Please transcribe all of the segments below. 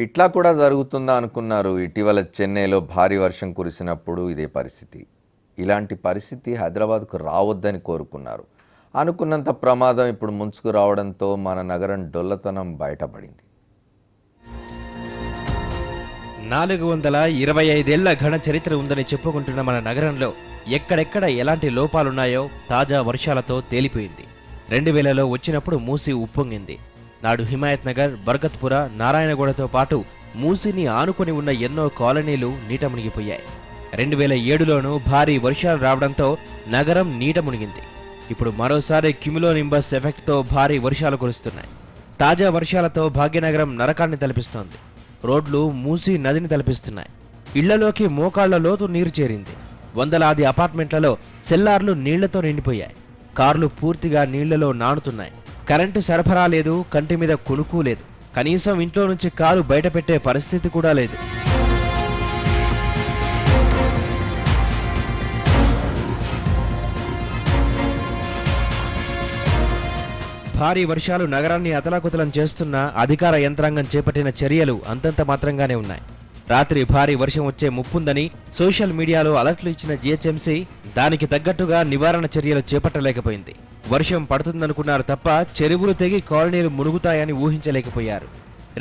ఇట్లా కూడా జరుగుతుందా అనుకున్నారు. ఇటీవల చెన్నైలో భారీ వర్షం కురిసినప్పుడు ఇదే పరిస్థితి. ఇలాంటి పరిస్థితి హైదరాబాద్‌కు రావద్దని కోరుకున్నారు. అనుకున్నంత ప్రమాదం ఇప్పుడు ముంచుకు రావడంతో మన నగరం డొల్లతనం బయటపడింది. 425 ఏళ్ల ఘన చరిత్ర ఉందని చెప్పుకుంటున్న మన నగరంలో ఎక్కడెక్కడ ఎలాంటి లోపాలున్నాయో తాజా వర్షాలతో తేలిపోయింది. 2000లో వచ్చినప్పుడు మూసి ఉప్పొంగింది. నాడు హిమాయత్ నగర్, బర్కత్పుర, నారాయణగూడతో పాటు మూసిని ఆనుకొని ఉన్న ఎన్నో కాలనీలు నీట మునిగిపోయాయి. 2007లోనూ భారీ వర్షాలు రావడంతో నగరం నీట మునిగింది. ఇప్పుడు మరోసారి క్యుములోనింబస్ ఎఫెక్ట్తో భారీ వర్షాలు కురుస్తున్నాయి. తాజా వర్షాలతో భాగ్యనగరం నరకాన్ని తలపిస్తోంది. రోడ్లు మూసి నదిని తలపిస్తున్నాయి. ఇళ్లలోకి మోకాళ్ల లోతు నీరు చేరింది. వందలాది అపార్ట్మెంట్లలో సెల్లార్లు నీళ్లతో నిండిపోయాయి. కార్లు పూర్తిగా నీళ్లలో నానుతున్నాయి. కరెంటు సరఫరా లేదు, కంటి మీద కునుకు లేదు. కనీసం ఇంట్లో నుంచి కారు బయటపెట్టే పరిస్థితి కూడా లేదు. భారీ వర్షాలు నగరాన్ని అతలాకుతలం చేస్తున్న అధికార యంత్రాంగం చేపట్టిన చర్యలు అంతంత మాత్రంగానే ఉన్నాయి. రాత్రి భారీ వర్షం వచ్చే ముప్పుందని సోషల్ మీడియాలో అలర్ట్లు ఇచ్చిన జీహెచ్ఎంసీ దానికి తగ్గట్టుగా నివారణ చర్యలు చేపట్టలేకపోయింది. వర్షం పడుతుందనుకున్నారు తప్ప చెరువులు తెగి కాలనీలు మునుగుతాయని ఊహించలేకపోయారు.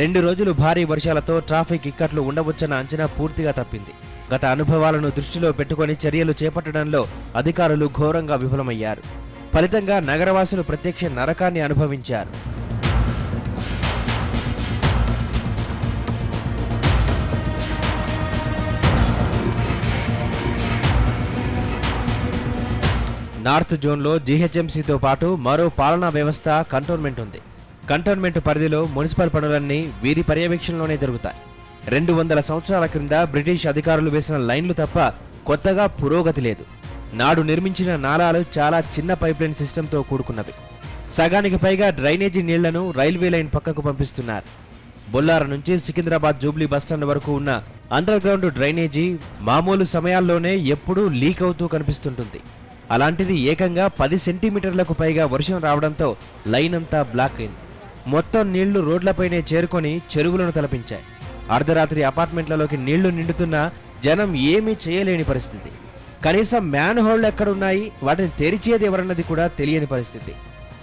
2 రోజులు భారీ వర్షాలతో ట్రాఫిక్ ఇక్కట్లు ఉండవచ్చన్న అంచనా పూర్తిగా తప్పింది. గత అనుభవాలను దృష్టిలో పెట్టుకొని చర్యలు చేపట్టడంలో అధికారులు ఘోరంగా విఫలమయ్యారు. ఫలితంగా నగరవాసులు ప్రత్యక్ష నరకాన్ని అనుభవించారు. నార్త్ జోన్లో జీహెచ్ఎంసీతో పాటు మరో పాలనా వ్యవస్థ కంటోన్మెంట్ ఉంది. కంటోన్మెంట్ పరిధిలో మున్సిపల్ పనులన్నీ వీరి పర్యవేక్షణలోనే జరుగుతాయి. 200 సంవత్సరాల క్రింద బ్రిటిష్ అధికారులు వేసిన లైన్లు తప్ప కొత్తగా పురోగతి లేదు. నాడు నిర్మించిన నాలాలు చాలా చిన్న పైప్లైన్ సిస్టంతో కూడుకున్నవి. సగానికి పైగా డ్రైనేజీ నీళ్లను రైల్వే లైన్ పక్కకు పంపిస్తున్నారు. బొల్లార నుంచి సికింద్రాబాద్ జూబ్లీ బస్టాండ్ వరకు ఉన్న అండర్ గ్రౌండ్ డ్రైనేజీ మామూలు సమయాల్లోనే ఎప్పుడూ లీక్ అవుతూ కనిపిస్తుంటుంది. అలాంటిది ఏకంగా 10 సెంటీమీటర్లకు పైగా వర్షం రావడంతో లైన్ అంతా బ్లాక్ అయింది. మొత్తం నీళ్లు రోడ్లపైనే చేరుకొని చెరువులను తలపించాయి. అర్ధరాత్రి అపార్ట్మెంట్లలోకి నీళ్లు నిండుతున్నా జనం ఏమీ చేయలేని పరిస్థితి. కనీసం మ్యాన్ హోల్డ్ ఎక్కడున్నాయి, వాటిని తెరిచేది ఎవరన్నది కూడా తెలియని పరిస్థితి.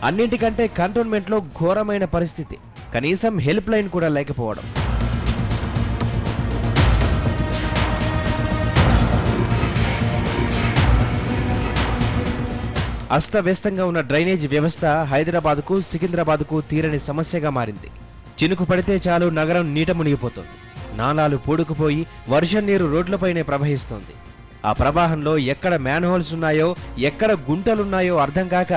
అన్నింటికంటే కంటోన్మెంట్లో ఘోరమైన పరిస్థితి. కనీసం హెల్ప్ లైన్ కూడా లేకపోవడం. అస్తవ్యస్తంగా ఉన్న డ్రైనేజ్ వ్యవస్థ హైదరాబాద్కు, సికింద్రాబాద్కు తీరని సమస్యగా మారింది. చినుకు పడితే చాలు నగరం నీట మునిగిపోతోంది. నాలాలు పూడుకుపోయి వర్షం నీరు రోడ్లపైనే ప్రవహిస్తోంది. ఆ ప్రవాహంలో ఎక్కడ మ్యాన్ హోల్స్ ఉన్నాయో, ఎక్కడ గుంటలున్నాయో అర్థం కాక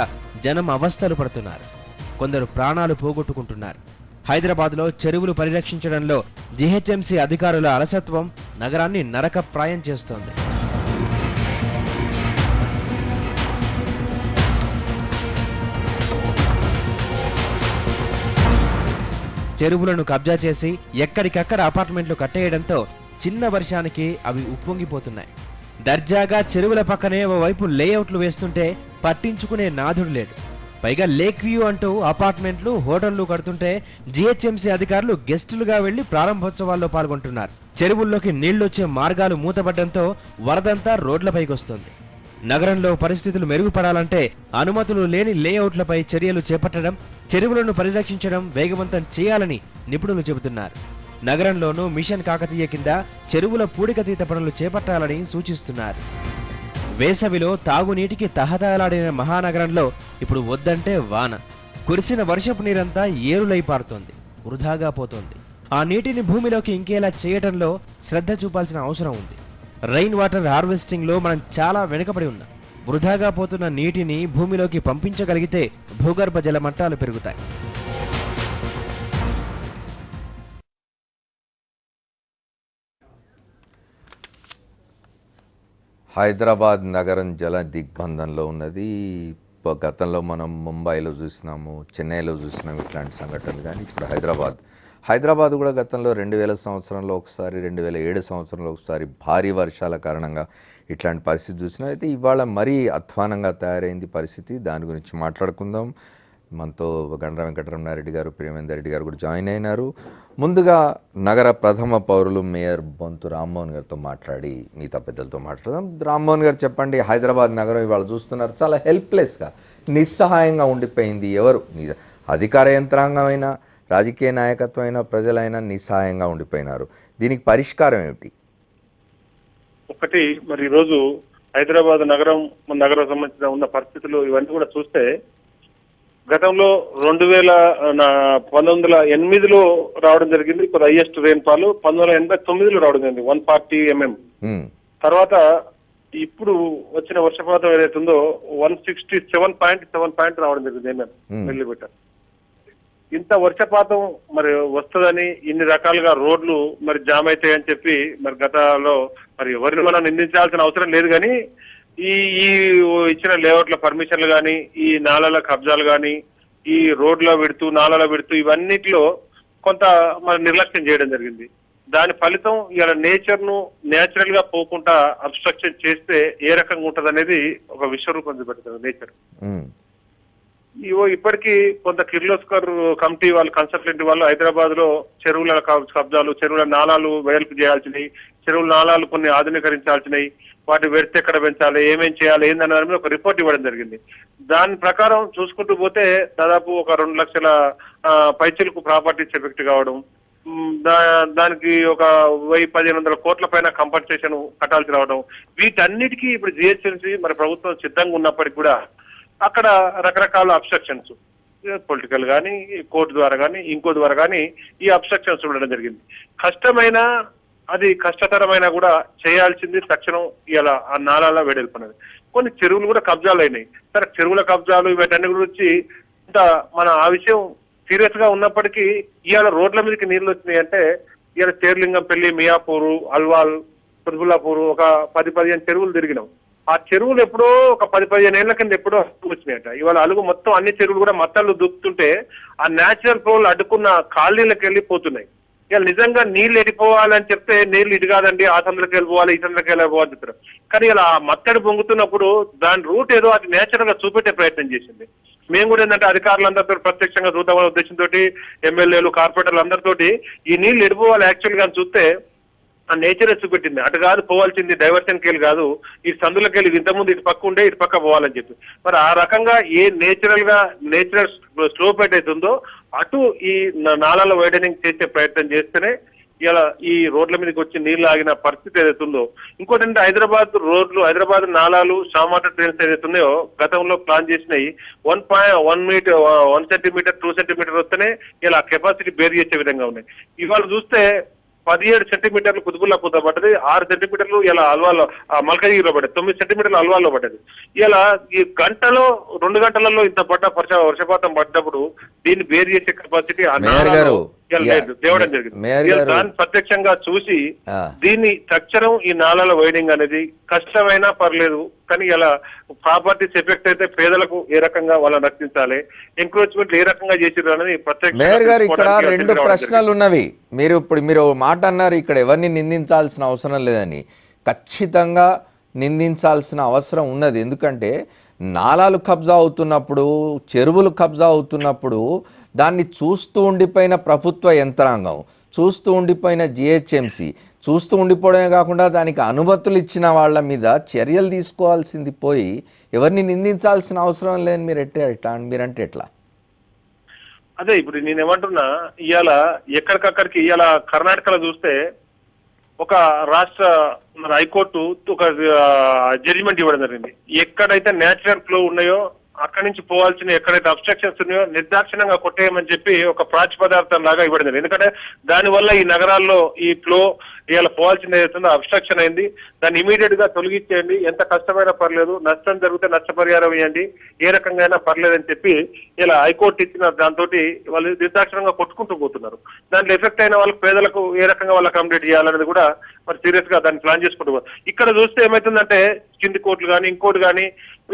జనం అవస్థలు పడుతున్నారు. కొందరు ప్రాణాలు పోగొట్టుకుంటున్నారు. హైదరాబాద్లో చెరువులు పరిరక్షించడంలో జీహెచ్ఎంసీ అధికారుల అలసత్వం నగరాన్ని నరకప్రాయం చేస్తోంది. చెరువులను కబ్జా చేసి ఎక్కడికక్కడ అపార్ట్మెంట్లు కట్టేయడంతో చిన్న వర్షానికి అవి ఉప్పొంగిపోతున్నాయి. దర్జాగా చెరువుల పక్కనే ఓవైపు లేఅవుట్లు వేస్తుంటే పట్టించుకునే నాథుడు లేడు. పైగా లేక్ వ్యూ అంటూ అపార్ట్మెంట్లు, హోటళ్లు కడుతుంటే జీహెచ్ఎంసీ అధికారులు గెస్టులుగా వెళ్లి ప్రారంభోత్సవాల్లో పాల్గొంటున్నారు. చెరువుల్లోకి నీళ్లొచ్చే మార్గాలు మూతపడ్డంతో వరదంతా రోడ్లపైకొస్తోంది. నగరంలో పరిస్థితులు మెరుగుపడాలంటే అనుమతులు లేని లేఅవుట్లపై చర్యలు చేపట్టడం, చెరువులను పరిరక్షించడం వేగవంతం చేయాలని నిపుణులు చెబుతున్నారు. నగరంలోనూ మిషన్ కాకతీయ కింద చెరువుల పూడికతీత పనులు చేపట్టాలని సూచిస్తున్నారు. వేసవిలో తాగునీటికి తహతహలాడిన మహానగరంలో ఇప్పుడు వద్దంటే వాన. కురిసిన వర్షపు నీరంతా ఏరులై పారుతోంది, వృధాగా పోతోంది. ఆ నీటిని భూమిలోకి ఇంకేలా చేయటంలో శ్రద్ధ చూపాల్సిన అవసరం ఉంది. రైన్ వాటర్ హార్వెస్టింగ్ లో మనం చాలా వెనుకబడి ఉన్నాం. వృధాగా పోతున్న నీటిని భూమిలోకి పంపించగలిగితే భూగర్భ జల మట్టాలు పెరుగుతాయి. హైదరాబాద్ నగరం జల దిగ్బంధంలో ఉన్నది. గతంలో మనం ముంబైలో చూసినాము, చెన్నైలో చూసినాము ఇట్లాంటి సంఘటనలు. కానీ ఇప్పుడు హైదరాబాద్ కూడా గతంలో 2000 సంవత్సరంలో ఒకసారి, 2007 సంవత్సరంలో ఒకసారి భారీ వర్షాల కారణంగా ఇట్లాంటి పరిస్థితి చూసినా. అయితే ఇవాళ మరీ అధ్వానంగా తయారైంది పరిస్థితి. దాని గురించి మాట్లాడుకుందాం. మనతో గండ్ర వెంకటరమణారెడ్డి గారు, ప్రేమేందర్ రెడ్డి గారు కూడా జాయిన్ అయినారు. ముందుగా నగర ప్రథమ పౌరులు మేయర్ బొంతు రామ్మోహన్ గారితో మాట్లాడి మిగతా పెద్దలతో మాట్లాడదాం. రామ్మోహన్ గారు చెప్పండి, హైదరాబాద్ నగరం ఇవాళ చూస్తున్నారు చాలా హెల్ప్లెస్గా, నిస్సహాయంగా ఉండిపోయింది. ఎవరు అధికార యంత్రాంగమైనా, రాజకీయ నాయకత్వం అయినా, ప్రజలైనా నిస్సహాయంగా ఉండిపోయినారు. దీనికి పరిష్కారం ఏమిటి? ఒకటి, మరి ఈరోజు హైదరాబాద్ నగరం సంబంధించిన ఉన్న పరిస్థితులు ఇవన్నీ కూడా చూస్తే గతంలో 1908లో రావడం జరిగింది హైయెస్ట్ రెయిన్ఫాల్, 1989లో రావడం జరిగింది 140 mm. తర్వాత ఇప్పుడు వచ్చిన వర్షపాతం ఏదైతుందో 167.7 రావడం జరిగింది మిల్లీమీటర్. ఇంత వర్షపాతం మరి వస్తుందని, ఇన్ని రకాలుగా రోడ్లు మరి జామ్ అవుతాయని చెప్పి మరి గతంలో మరి ఎవరిని మనం నిందించాల్సిన అవసరం లేదు. కానీ ఈ ఇచ్చిన లేఅవుట్ల పర్మిషన్లు కానీ, ఈ నాలాల కబ్జాలు కానీ, ఈ రోడ్ల విడుతూ నాలాల విడుతూ ఇవన్నిటిలో కొంత మరి నిర్లక్ష్యం చేయడం జరిగింది. దాని ఫలితం ఇలా నేచర్ ను నేచురల్ గా పోకుండా అబ్స్ట్రక్షన్ చేస్తే ఏ రకంగా ఉంటది అనేది ఒక విశ్వరూపం చూపెడుతుంది నేచర్. ఇప్పటికీ కొంత కిర్లోస్కర్ కమిటీ వాళ్ళు, కన్సల్టెంట్ వాళ్ళు హైదరాబాద్ లో చెరువుల కబ్జాలు, చెరువుల నాలాలు వెడల్పు చేయాల్సినవి, చెరువుల నాలాలు కొన్ని ఆధునీకరించాల్సినవి, వాటి వెడితే ఎక్కడ పెంచాలి, ఏమేం చేయాలి ఏందన్న దాని మీద ఒక రిపోర్ట్ ఇవ్వడం జరిగింది. దాని ప్రకారం చూసుకుంటూ పోతే దాదాపు ఒక 2 లక్షల పైచిలకు ప్రాపర్టీస్ ఎఫెక్ట్ కావడం, దానికి ఒక 1000-1500 కోట్ల పైన కంపన్సేషన్ కట్టాల్సి రావడం, వీటన్నిటికీ ఇప్పుడు జిహెచ్ఎంసీ మరి ప్రభుత్వం సిద్ధంగా ఉన్నప్పటికీ కూడా అక్కడ రకరకాల అబ్స్ట్రక్షన్స్, పొలిటికల్ కానీ, కోర్టు ద్వారా కానీ, ఇంకో ద్వారా కానీ ఈ అబ్స్ట్రక్షన్స్ ఉండడం జరిగింది. కష్టమైన, అది కష్టతరమైన కూడా చేయాల్సింది తక్షణం ఇలా ఆ నాలాల వెడల్పున్నది. కొన్ని చెరువులు కూడా కబ్జాలు అయినాయి. సరే, చెరువుల కబ్జాలు వీటన్ని గురించి ఇంత మన ఆ విషయం సీరియస్ గా ఉన్నప్పటికీ ఇవాళ రోడ్ల మీదకి నీళ్లు వచ్చినాయి అంటే ఇవాళ చేర్లింగంపల్లి, మియాపూరు, అల్వాల్, కుతుబుల్లాపూర్ ఒక 10-15 చెరువులు తిరిగినాం. ఆ చెరువులు ఎప్పుడో ఒక 10-15 ఏళ్ల కింద ఎప్పుడో వచ్చినాయట. ఇవాళ అలుగు మొత్తం అన్ని చెరువులు కూడా మత్తళ్ళు దూకుతుంటే ఆ న్యాచురల్ ఫ్లోలు అడ్డుకున్న కాలనీలకు వెళ్ళిపోతున్నాయి. ఇవాళ నిజంగా నీళ్లు ఎడిపోవాలని చెప్తే నీళ్లు ఇటు కాదండి, ఆ సందులోకి వెళ్ళిపోవాలి, ఈ సందులోకి వెళ్ళిపోవాలి చెప్తారు. కానీ ఇలా మత్తడి పొంగుతున్నప్పుడు దాని రూట్ ఏదో అది నేచురల్ గా చూపెట్టే ప్రయత్నం చేసింది. మేము కూడా ఏంటంటే అధికారులందరితో ప్రత్యక్షంగా చూద్దామనే ఉద్దేశంతో, ఎమ్మెల్యేలు, కార్పొరేటర్లు అందరితోటి ఈ నీళ్లు ఎడిపోవాలి యాక్చువల్ గా చూస్తే ఆ నేచరే చూపెట్టింది. అటు కాదు పోవాల్సింది, డైవర్షన్ కేలు కాదు, ఈ సందులకి వెళ్ళి ఇంతకుముందు ఇటు పక్క ఉండే ఇటు పక్క పోవాలని చెప్పి. మరి ఆ రకంగా ఏ నేచురల్ స్లోప్ అవుతుందో అటు ఈ నాలాల వైడనింగ్ చేసే ప్రయత్నం చేస్తేనే ఇలా ఈ రోడ్ల మీదకి వచ్చి నీళ్లు ఆగిన పరిస్థితి ఏదైతుందో. ఇంకోటి అంటే హైదరాబాద్ రోడ్లు, హైదరాబాద్ నాలాలు, షామాటర్ ట్రైన్స్ ఏదైతున్నాయో గతంలో ప్లాన్ చేసినాయి 1 సెంటీమీటర్ 2 సెంటీమీటర్ వస్తేనే ఇలా కెపాసిటీ బేర్ చేసే విధంగా ఉన్నాయి. ఇవాళ చూస్తే 17 సెంటీమీటర్లు కుతుబుల్లాపూర్ పడ్డది, 6 సెంటీమీటర్లు ఇలా అల్వాల్లో మల్కాజిగిరిలో పడ్డది, 9 సెంటీమీటర్లు అల్వాల్లో పడ్డది. ఇలా ఈ 2 గంటలలో ఇంత వర్షపాతం పడ్డప్పుడు దీన్ని బేర్ చేసే కెపాసిటీ తేవడం జరిగింది. దాన్ని ప్రత్యక్షంగా చూసి దీన్ని తక్షణం ఈ నాలాల వైడింగ్ అనేది కష్టమైనా పర్లేదు, కానీ ఇలా ప్రాపర్టీస్ ఎఫెక్ట్ అయితే పేదలకు ఏ రకంగా వాళ్ళని రక్షించాలి, ఎంక్రోచ్మెంట్ ఏ రకంగా చేసిరు అనేది మేయర్ గారు ఇక్కడ 2 ప్రశ్నలు ఉన్నవి. మీరు మాట అన్నారు ఇక్కడ ఎవరిని నిందించాల్సిన అవసరం లేదని. ఖచ్చితంగా నిందించాల్సిన అవసరం ఉన్నది. ఎందుకంటే నాలాలు కబ్జా అవుతున్నప్పుడు, చెరువులు కబ్జా అవుతున్నప్పుడు దాన్ని చూస్తూ ఉండిపోయిన ప్రభుత్వ యంత్రాంగం, చూస్తూ ఉండిపోయిన జిహెచ్ఎంసీ, చూస్తూ ఉండిపోవడమే కాకుండా దానికి అనుమతులు ఇచ్చిన వాళ్ళ మీద చర్యలు తీసుకోవాల్సింది పోయి ఎవరిని నిందించాల్సిన అవసరం లేదని మీరంటే ఎట్లా? అదే ఇప్పుడు నేనేమంటున్నా, ఇవాళ ఎక్కడికక్కడికి ఇవాళ కర్ణాటకలో చూస్తే ఒక రాష్ట్ర హైకోర్టు ఒక జడ్జిమెంట్ ఇవ్వడం జరిగింది. ఎక్కడైతే నేచురల్ ఫ్లో ఉన్నాయో అక్కడి నుంచి పోవాల్సిన, ఎక్కడైతే అబ్స్ట్రక్షన్స్ ఉన్నాయో నిర్దాక్షిణంగా కొట్టేయమని చెప్పి ఒక ప్రాచ్య పదార్థం లాగా ఇవ్వడం జరిగింది. ఎందుకంటే దానివల్ల ఈ నగరాల్లో ఈ ఫ్లో ఇవాళ పోవాల్సింది ఏదైతుందో అబ్స్ట్రక్షన్ అయింది, దాన్ని ఇమీడియట్ గా తొలగించేయండి, ఎంత కష్టమైనా పర్లేదు, నష్టం జరిగితే నష్టపరిహారం ఇవ్వండి, ఏ రకంగా అయినా పర్లేదని చెప్పి ఇలా హైకోర్టు ఇచ్చిన దాంతో వాళ్ళు నిర్దాక్షిణంగా కొట్టుకుంటూ పోతున్నారు. దాంట్లో ఎఫెక్ట్ అయిన వాళ్ళకి, పేదలకు ఏ రకంగా వాళ్ళకి అకామిడేట్ చేయాలనేది కూడా మరి సీరియస్ గా దాన్ని ప్లాన్ చేసుకుంటూ ఇక్కడ చూస్తే ఏమైతుందంటే కింది కోర్టులు కానీ ఇంకోటి కానీ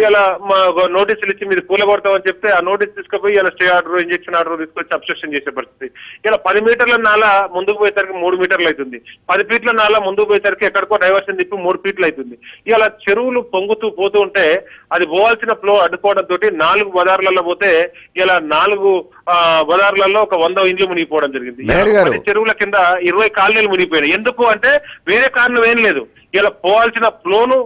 ఇలా మా నోటీసులు ఇచ్చి మీరు కూలగొడతామని చెప్తే ఆ నోటీస్ తీసుకుపోయి ఇలా స్టే ఆర్డర్, ఇంజెక్షన్ ఆర్డర్ తీసుకొచ్చి అబ్స్ట్రక్షన్ చేసే పరిస్థితి. ఇలా 10 మీటర్ల నాల ముందుకు పోయేసరికి 3 మీటర్లు అవుతుంది, 10 10 ఫీట్ల నాలా ముందుకు పోయేసరికి ఎక్కడికో డైవర్షన్ తిప్పి 3 ఫీట్లు అవుతుంది. ఇలా చెరువులు పొంగుతూ పోతూ ఉంటే అది పోవాల్సిన ఫ్లో అడ్డుకోవడంతో 4 బజార్లలో పోతే ఇలా 4 బజార్లలో ఒక 100 ఇండ్లు మునిగిపోవడం జరిగింది. చెరువుల కింద 20 కాలనీలు మునిగిపోయినాయి. ఎందుకు అంటే వేరే కారణం ఏం లేదు, ఇలా పోవాల్సిన ఫ్లోను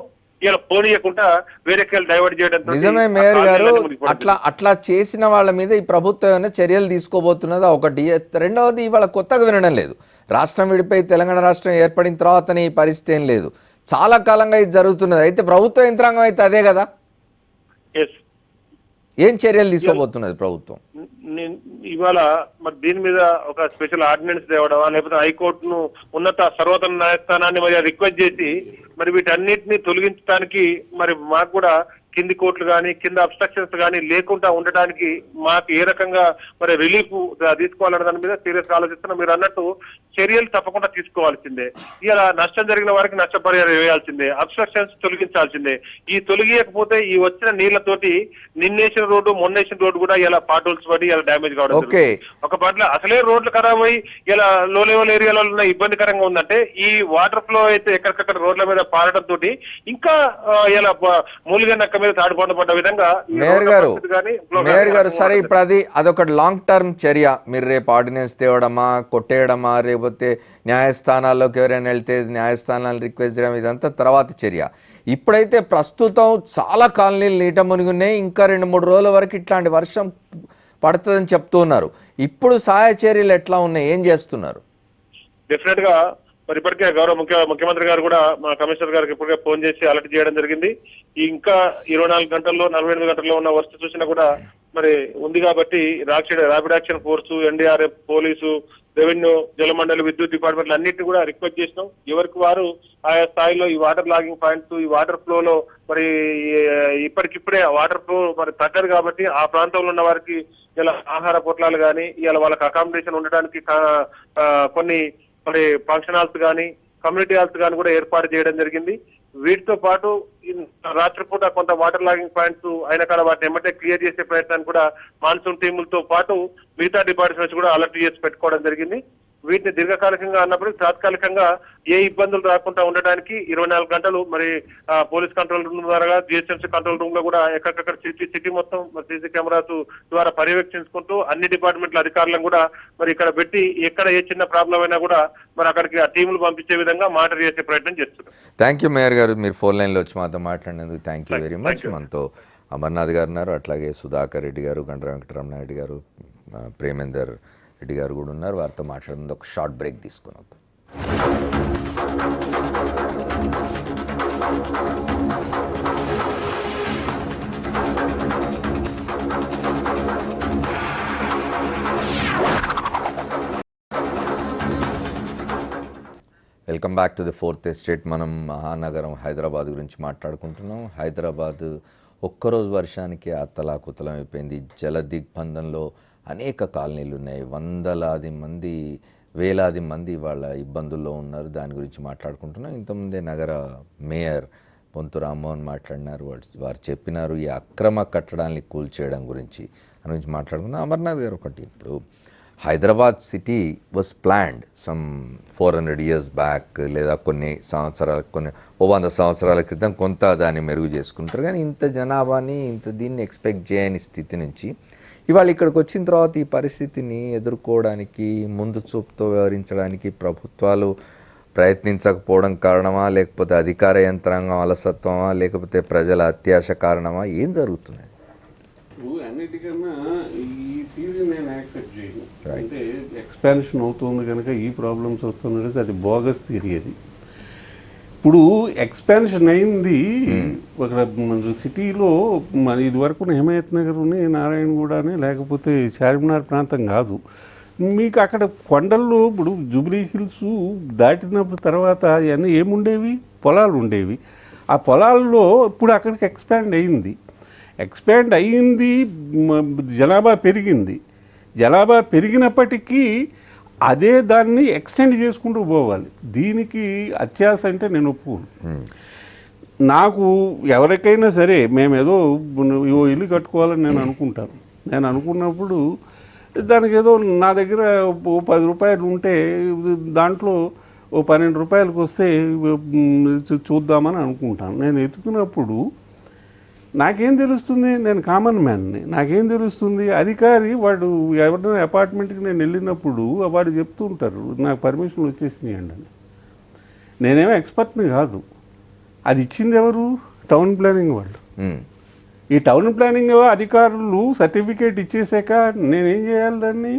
ఇలా పోనీయకుండా వేరేకెళ్ళి డైవర్ట్ చేయడం. నిజమే మేయర్ గారు, అట్లా చేసిన వాళ్ళ మీద ఈ ప్రభుత్వం ఏమైనా చర్యలు తీసుకోబోతున్నదా ఒకటి. రెండవది, ఇవాళ కొత్తగా వినడం లేదు. రాష్ట్రం విడిపోయి తెలంగాణ రాష్ట్రం ఏర్పడిన తర్వాతనే ఈ పరిస్థితి ఏం లేదు, చాలా కాలంగా ఇది జరుగుతున్నది. అయితే ప్రభుత్వ యంత్రాంగం అయితే అదే కదా, ఏం చర్యలు తీసుకోబోతున్నది ప్రభుత్వం? ఇవాళ మరి దీని మీద ఒక స్పెషల్ ఆర్డినెన్స్ తేవడమా, లేకపోతే హైకోర్టును ఉన్నత సర్వోన్నత న్యాయస్థానాన్ని మరి రిక్వెస్ట్ చేసి మరి వీటన్నిటిని తొలగించడానికి మరి మాకు కూడా కింది కోర్టులు కానీ కింద అబ్స్ట్రక్షన్స్ కానీ లేకుండా ఉండటానికి మాకు ఏ రకంగా మరి రిలీఫ్ తీసుకోవాలనే దాని మీద సీరియస్ ఆలోచిస్తున్నాం. మీరు అన్నట్టు చర్యలు తప్పకుండా తీసుకోవాల్సిందే. ఇలా నష్టం జరిగిన వారికి నష్టపరిహారం వేయాల్సిందే, అబ్స్ట్రక్షన్స్ తొలగించాల్సిందే. ఈ తొలగియకపోతే ఈ వచ్చిన నీళ్లతోటి నిన్నేసిన రోడ్డు మొన్నేసిన రోడ్డు కూడా ఇలా పాటోల్స్ పడి ఇలా డ్యామేజ్ కావడం. ఒక పట్ల అసలే రోడ్లు ఖరాబ్ అయ్యి ఇలా లో లెవెల్ ఏరియాలో ఉన్న ఇబ్బందికరంగా ఉందంటే ఈ వాటర్ ఫ్లో అయితే ఎక్కడికక్కడ రోడ్ల మీద పారడం తోటి ఇంకా ఇలా మూలిగా నక్క మీద తాడుపండు పడ్డ విధంగా. మేయర్ గారు సరే, ఇప్పుడు అదొక లాంగ్ టర్మ్ చర్య. మీరు రేపు ఆర్డినెన్స్ తేవడమా, కొట్టేయడమా, లేకపోతే న్యాయస్థానాల్లోకి ఎవరైనా వెళ్తే న్యాయస్థానాలను రిక్వెస్ట్ చేయడం, ఇదంతా తర్వాత చర్య. ఇప్పుడైతే ప్రస్తుతం చాలా కాలనీలు నీట మునిగున్నాయి. ఇంకా 2-3 రోజుల వరకు ఇట్లాంటి వర్షం పడుతుందని చెప్తున్నారు. ఇప్పుడు సహాయ చర్యలు ఎట్లా ఉన్నాయి, ఏం చేస్తున్నారు? డెఫినెట్ గా మరి ఇప్పటికే గౌరవ ముఖ్యమంత్రి గారు కూడా మా కమిషనర్ గారికి ఇప్పటికే ఫోన్ చేసి అలర్ట్ చేయడం జరిగింది. ఇంకా 24 గంటల్లో 48 గంటల్లో ఉన్న వర్ష సూచన కూడా మరి ఉంది కాబట్టి rapid action force, NDRF, police, revenue, Jalamandali, విద్యుత్ డిపార్ట్మెంట్లు అన్నింటినీ కూడా రిక్వెస్ట్ చేసినాం. ఎవరికి వారు ఆయా స్థాయిలో ఈ వాటర్ లాగింగ్ పాయింట్స్, ఈ వాటర్ ఫ్లోలో మరి ఇప్పటికిప్పుడే వాటర్ ఫ్లో మరి తగ్గదు కాబట్టి ఆ ప్రాంతంలో ఉన్న వారికి ఇలా ఆహార పొట్లాలు కానీ ఇలా వాళ్ళకి అకామిడేషన్ ఉండడానికి కొన్ని మరి ఫంక్షన్ హాల్స్ కానీ కమ్యూనిటీ హాల్స్ కానీ కూడా ఏర్పాటు చేయడం జరిగింది. వీటితో పాటు రాత్రిపూట కొంత వాటర్ లాగింగ్ పాయింట్స్ అయిన కాడ వాటిని ఎమ్మటే క్లియర్ చేసే ప్రయత్నాన్ని కూడా మాన్సూన్ టీములతో పాటు మిగతా డిపార్ట్మెంట్స్ కూడా అలర్ట్ చేసి పెట్టుకోవడం జరిగింది. వీటిని దీర్ఘకాలికంగా అన్నప్పుడు తాత్కాలికంగా ఏ ఇబ్బందులు రాకుండా ఉండడానికి 24 గంటలు మరి పోలీస్ కంట్రోల్ రూమ్ ద్వారా జిహెచ్ఎంసీ కంట్రోల్ రూమ్ లో కూడా ఎక్కడికక్కడ సిటీ మొత్తం సీసీ కెమెరాస్ ద్వారా పర్యవేక్షించుకుంటూ అన్ని డిపార్ట్మెంట్ల అధికారులను కూడా మరి ఇక్కడ పెట్టి ఎక్కడ ఏ చిన్న ప్రాబ్లం అయినా కూడా మరి అక్కడికి ఆ టీములు పంపించే విధంగా మానిటర్ చేసే ప్రయత్నం చేస్తున్నారు. థ్యాంక్ యూ మేయర్ గారు, మీరు ఫోన్ లైన్ లో వచ్చి మాతో మాట్లాడినందుకు థ్యాంక్ యూ వెరీ మచ్. మనతో అమర్నాథ్ గారు ఉన్నారు, అట్లాగే సుధాకర్ రెడ్డి గారు, గండ్ర వెంకటరమణారెడ్డి గారు, ప్రేమేందర్ రెడ్డి గారు కూడా ఉన్నారు. వారితో మాట్లాడింది ఒక షార్ట్ బ్రేక్ తీసుకున్నాం. Welcome back to the fourth estate. మనం మహానగరం హైదరాబాద్ గురించి మాట్లాడుకుంటున్నాం. హైదరాబాద్ ఒక్కరోజు వర్షానికి అత్తలాకుతలం అయిపోయింది. జల దిగ్బంధంలో అనేక కాలనీలు ఉన్నాయి. వందలాది మంది, వేలాది మంది వాళ్ళ ఇబ్బందుల్లో ఉన్నారు. దాని గురించి మాట్లాడుకుంటున్నాం. ఇంతకుముందే నగర మేయర్ పొంతు రామ్మోహన్ మాట్లాడినారు. వారు చెప్పినారు ఈ అక్రమ కట్టడాన్ని కూల్చేయడం గురించి మాట్లాడుకున్నాం. అమర్నాథ్ గారు, ఒకటి ఇప్పుడు Hyderabad city was planned some 400 years back, లేదా కొన్ని 100 సంవత్సరాల క్రితం కొంత దాన్ని మెరుగు చేసుకుంటారు. కానీ ఇంత జనాభాని దీన్ని ఎక్స్పెక్ట్ చేయని స్థితి నుంచి ఇవాళ ఇక్కడికి వచ్చిన తర్వాత ఈ పరిస్థితిని ఎదుర్కోవడానికి, ముందు చూపుతో వ్యవహరించడానికి ప్రభుత్వాలు ప్రయత్నించకపోవడం కారణమా, లేకపోతే అధికార యంత్రాంగం అలసత్వమా, లేకపోతే ప్రజల అత్యాశ కారణమా, ఏం జరుగుతుంది? అన్నిటికన్నా ఈ థియరీ నేను యాక్సెప్ట్ చేయను. అంటే ఎక్స్పాన్షన్ అవుతుంది కనుక ఈ ప్రాబ్లమ్స్ వస్తున్నాయి, అది బోగస్ థియరీ. అది ఇప్పుడు ఎక్స్పాన్షన్ అయింది ఒక సిటీలో. మన ఇది వరకు హిమాయత్ నగర్ నారాయణగూడని లేకపోతే చార్మినార్ ప్రాంతం కాదు. మీకు అక్కడ కొండల్లో ఇప్పుడు జూబ్లీ హిల్స్ దాటినప్పుడు తర్వాత అవన్నీ ఏముండేవి, పొలాలు ఉండేవి. ఆ పొలాల్లో ఇప్పుడు అక్కడికి ఎక్స్పాండ్ అయ్యింది, జనాభా పెరిగింది. జనాభా పెరిగినప్పటికీ అదే దాన్ని ఎక్స్టెండ్ చేసుకుంటూ పోవాలి. దీనికి అత్యాశ అంటే నేను ఒప్పుకోను. నాకు ఎవరికైనా సరే మేమేదో ఇల్లు కట్టుకోవాలని నేను అనుకుంటాను. నేను అనుకున్నప్పుడు దానికి ఏదో నా దగ్గర 10 రూపాయలు ఉంటే దాంట్లో ఓ 12 రూపాయలకు వస్తే చూద్దామని అనుకుంటాను. నేను ఎత్తుకున్నప్పుడు నాకేం తెలుస్తుంది, నేను కామన్ మ్యాన్ని, నాకేం తెలుస్తుంది? అధికారి వాడు ఎవరైనా అపార్ట్మెంట్కి నేను వెళ్ళినప్పుడు వాడు చెప్తూ ఉంటారు నాకు పర్మిషన్ వచ్చేసినాయండి అని. నేనేమో ఎక్స్పర్ట్ని కాదు, అది ఇచ్చింది ఎవరు? టౌన్ ప్లానింగ్ వాళ్ళు. ఈ టౌన్ ప్లానింగ్ అధికారులు సర్టిఫికేట్ ఇచ్చేసాక నేనేం చేయాలి దాన్ని?